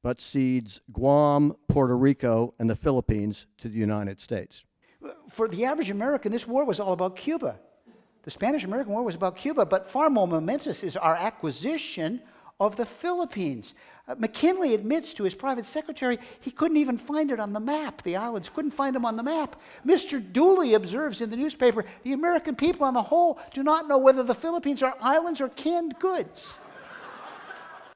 but cedes Guam, Puerto Rico, and the Philippines to the United States. For the average American, this war was all about Cuba. The Spanish-American War was about Cuba, but far more momentous is our acquisition of the Philippines. McKinley admits to his private secretary he couldn't even find it on the map. The islands couldn't find them on the map. Mr. Dooley observes in the newspaper, the American people on the whole do not know whether the Philippines are islands or canned goods.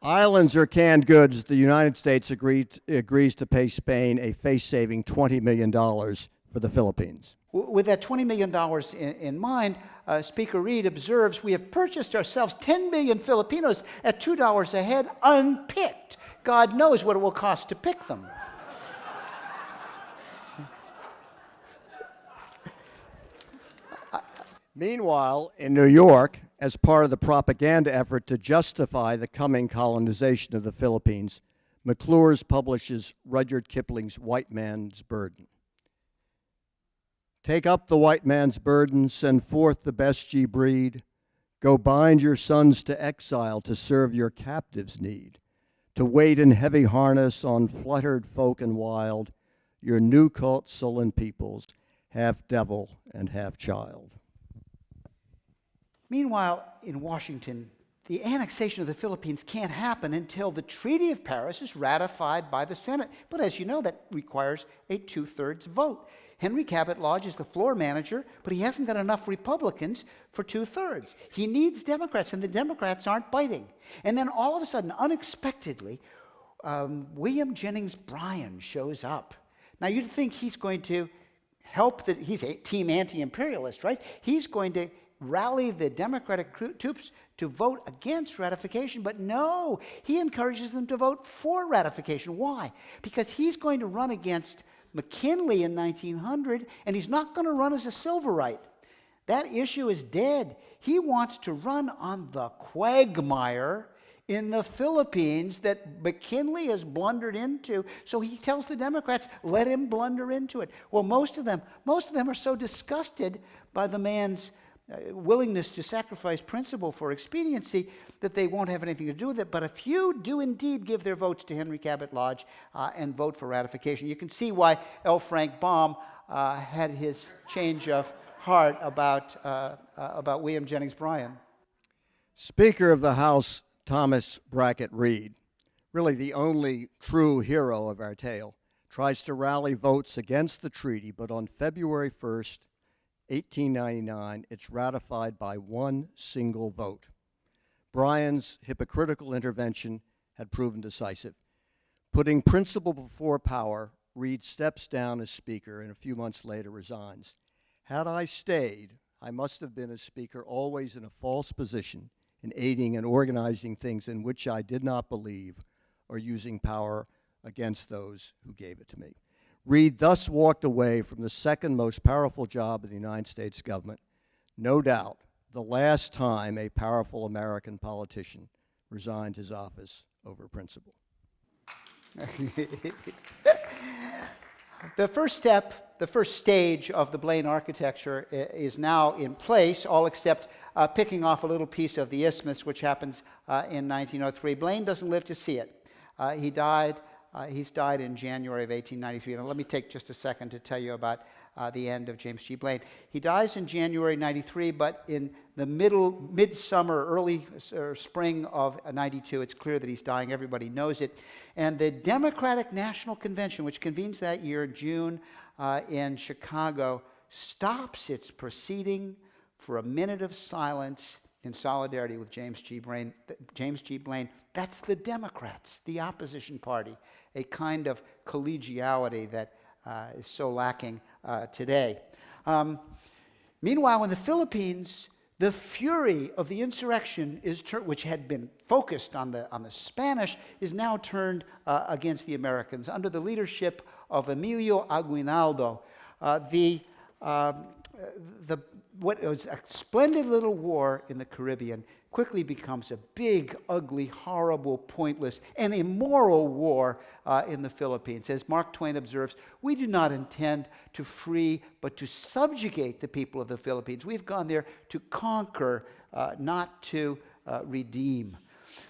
Islands or canned goods, the United States agrees to pay Spain a face-saving $20 million for the Philippines. With that $20 million in mind, Speaker Reed observes, we have purchased ourselves 10 million Filipinos at $2 a head, unpicked. God knows what it will cost to pick them. Meanwhile, in New York, as part of the propaganda effort to justify the coming colonization of the Philippines, McClure's publishes Rudyard Kipling's White Man's Burden. Take up the white man's burden, send forth the best ye breed. Go bind your sons to exile to serve your captives' need. To wait in heavy harness on fluttered folk and wild, your new caught sullen peoples, half devil and half child. Meanwhile, in Washington, the annexation of the Philippines can't happen until the Treaty of Paris is ratified by the Senate. But as you know, that requires a 2/3 vote. Henry Cabot Lodge is the floor manager, but he hasn't got enough Republicans for 2/3. He needs Democrats, and the Democrats aren't biting. And then all of a sudden, unexpectedly, William Jennings Bryan shows up. Now, you'd think he's going to help, he's a team anti-imperialist, right? He's going to rally the Democratic troops to vote against ratification, but no, he encourages them to vote for ratification. Why? Because he's going to run against McKinley in 1900, and he's not going to run as a Silverite. That issue is dead. He wants to run on the quagmire in the Philippines that McKinley has blundered into. So he tells the Democrats, let him blunder into it. Well, most of them are so disgusted by the man's willingness to sacrifice principle for expediency that they won't have anything to do with it. But a few do indeed give their votes to Henry Cabot Lodge and vote for ratification. You can see why L. Frank Baum had his change of heart about William Jennings Bryan. Speaker of the House Thomas Brackett Reed, really the only true hero of our tale, tries to rally votes against the treaty, but on February 1st, 1899, it's ratified by one single vote. Bryan's hypocritical intervention had proven decisive. Putting principle before power, Reed steps down as Speaker and a few months later resigns. Had I stayed, I must have been as Speaker always in a false position in aiding and organizing things in which I did not believe or using power against those who gave it to me. Reed thus walked away from the second most powerful job in the United States government, no doubt the last time a powerful American politician resigned his office over principle. The first step, the first stage of the Blaine architecture is now in place, all except picking off a little piece of the isthmus, which happens in 1903. Blaine doesn't live to see it. He's died in January of 1893. Now, let me take just a second to tell you about the end of James G. Blaine. He dies in January 93, but in the midsummer, early spring of 92, it's clear that he's dying. Everybody knows it. And the Democratic National Convention, which convenes that year, June, in Chicago, stops its proceeding for a minute of silence in solidarity with James G. Blaine. That's the Democrats, the opposition party, a kind of collegiality that is so lacking today. Meanwhile, in the Philippines, the fury of the insurrection, which had been focused on the Spanish, is now turned against the Americans. Under the leadership of Emilio Aguinaldo, what was a splendid little war in the Caribbean quickly becomes a big, ugly, horrible, pointless, and immoral war in the Philippines. As Mark Twain observes, we do not intend to free, but to subjugate the people of the Philippines. We've gone there to conquer, not to redeem.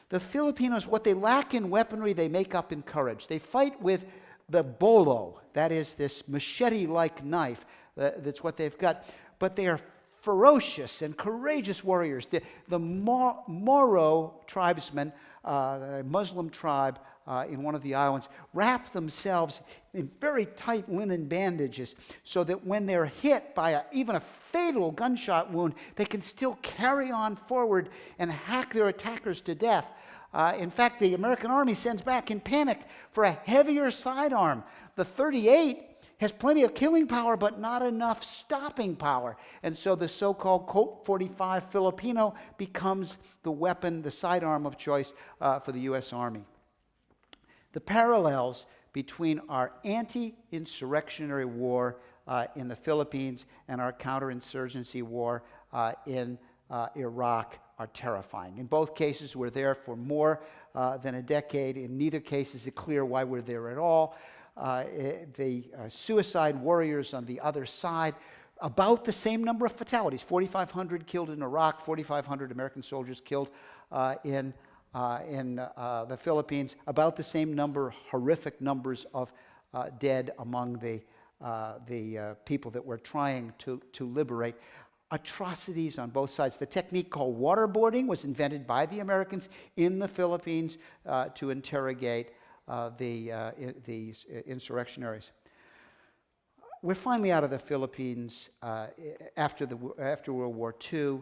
The Filipinos, what they lack in weaponry, they make up in courage. They fight with the bolo, that is this machete-like knife. That's what they've got. But they are ferocious and courageous warriors. The Moro tribesmen, a Muslim tribe in one of the islands, wrap themselves in very tight linen bandages so that when they're hit by even a fatal gunshot wound, they can still carry on forward and hack their attackers to death. In fact, the American army sends back in panic for a heavier sidearm. The .38 has plenty of killing power, but not enough stopping power. And so the so-called Colt 45 Filipino becomes the weapon, the sidearm of choice for the U.S. Army. The parallels between our anti-insurrectionary war in the Philippines and our counterinsurgency war in Iraq are terrifying. In both cases, we're there for more than a decade. In neither case is it clear why we're there at all. The suicide warriors on the other side, about the same number of fatalities, 4,500 killed in Iraq, 4,500 American soldiers killed in the Philippines, about the same number, horrific numbers of dead among the people that we're trying to liberate. Atrocities on both sides. The technique called waterboarding was invented by the Americans in the Philippines to interrogate the insurrectionaries. We're finally out of the Philippines after World War II.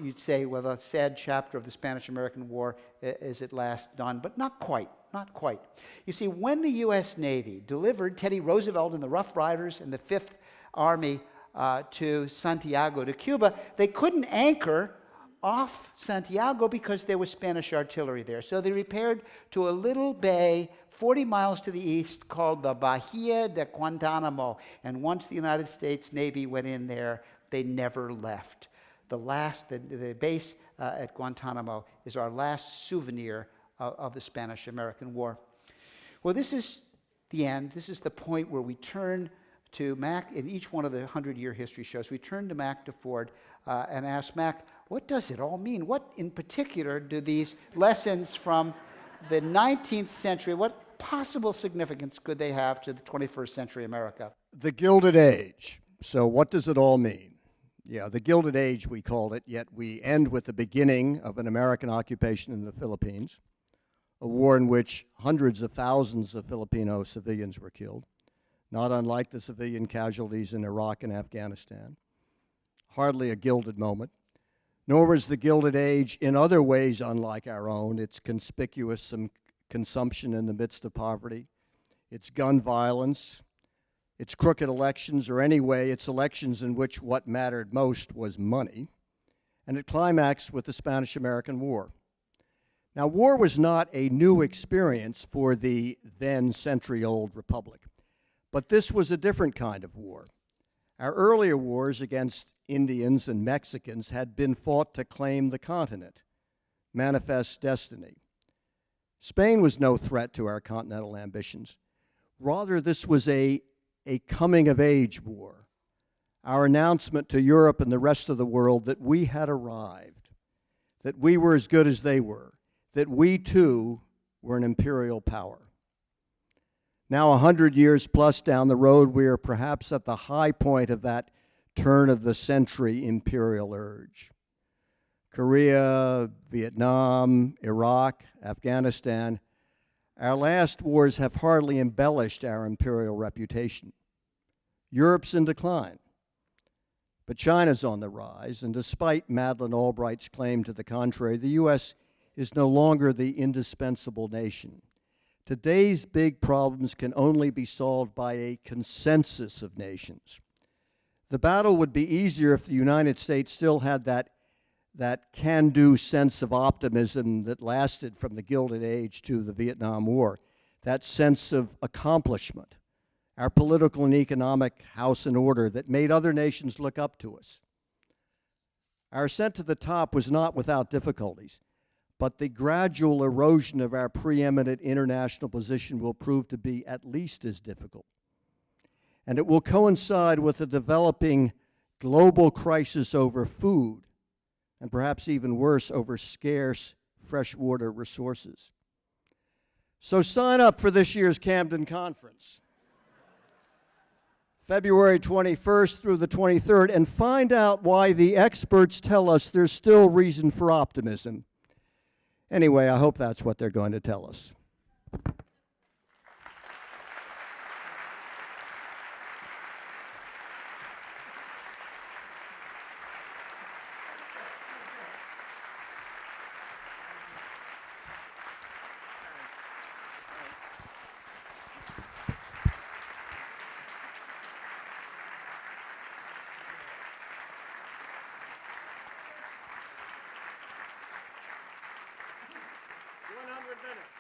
You'd say, well, the sad chapter of the Spanish-American War is at last done, but not quite, not quite. You see, when the U.S. Navy delivered Teddy Roosevelt and the Rough Riders and the Fifth Army to Santiago, to Cuba, they couldn't anchor off Santiago because there was Spanish artillery there. So they repaired to a little bay 40 miles to the east called the Bahia de Guantanamo. And once the United States Navy went in there, they never left. The base at Guantanamo is our last souvenir of the Spanish-American War. Well, this is the end. This is the point where we turn to Mac, in each one of the 100-year history shows, we turn to Mac DeFord and ask Mac, what does it all mean? What in particular do these lessons from the 19th century, what possible significance could they have to the 21st century America? The Gilded Age. So what does it all mean? Yeah, the Gilded Age we called it, yet we end with the beginning of an American occupation in the Philippines, a war in which hundreds of thousands of Filipino civilians were killed, not unlike the civilian casualties in Iraq and Afghanistan. Hardly a gilded moment. Nor was the Gilded Age in other ways unlike our own. It's conspicuous some consumption in the midst of poverty. It's gun violence. It's crooked elections, or anyway, it's elections in which what mattered most was money. And it climaxed with the Spanish-American War. Now, war was not a new experience for the then century-old republic. But this was a different kind of war. Our earlier wars against Indians and Mexicans had been fought to claim the continent, manifest destiny. Spain was no threat to our continental ambitions. Rather, this was a coming-of-age war, our announcement to Europe and the rest of the world that we had arrived, that we were as good as they were, that we, too, were an imperial power. Now, 100 years plus down the road, we are perhaps at the high point of that turn-of-the-century imperial urge. Korea, Vietnam, Iraq, Afghanistan, our last wars have hardly embellished our imperial reputation. Europe's in decline. But China's on the rise, and despite Madeleine Albright's claim to the contrary, the U.S. is no longer the indispensable nation. Today's big problems can only be solved by a consensus of nations. The battle would be easier if the United States still had that can-do sense of optimism that lasted from the Gilded Age to the Vietnam War, that sense of accomplishment, our political and economic house in order that made other nations look up to us. Our ascent to the top was not without difficulties, but the gradual erosion of our preeminent international position will prove to be at least as difficult. And it will coincide with a developing global crisis over food, and perhaps even worse, over scarce freshwater resources. So sign up for this year's Camden Conference, February 21st through the 23rd, and find out why the experts tell us there's still reason for optimism. Anyway, I hope that's what they're going to tell us. Minutes.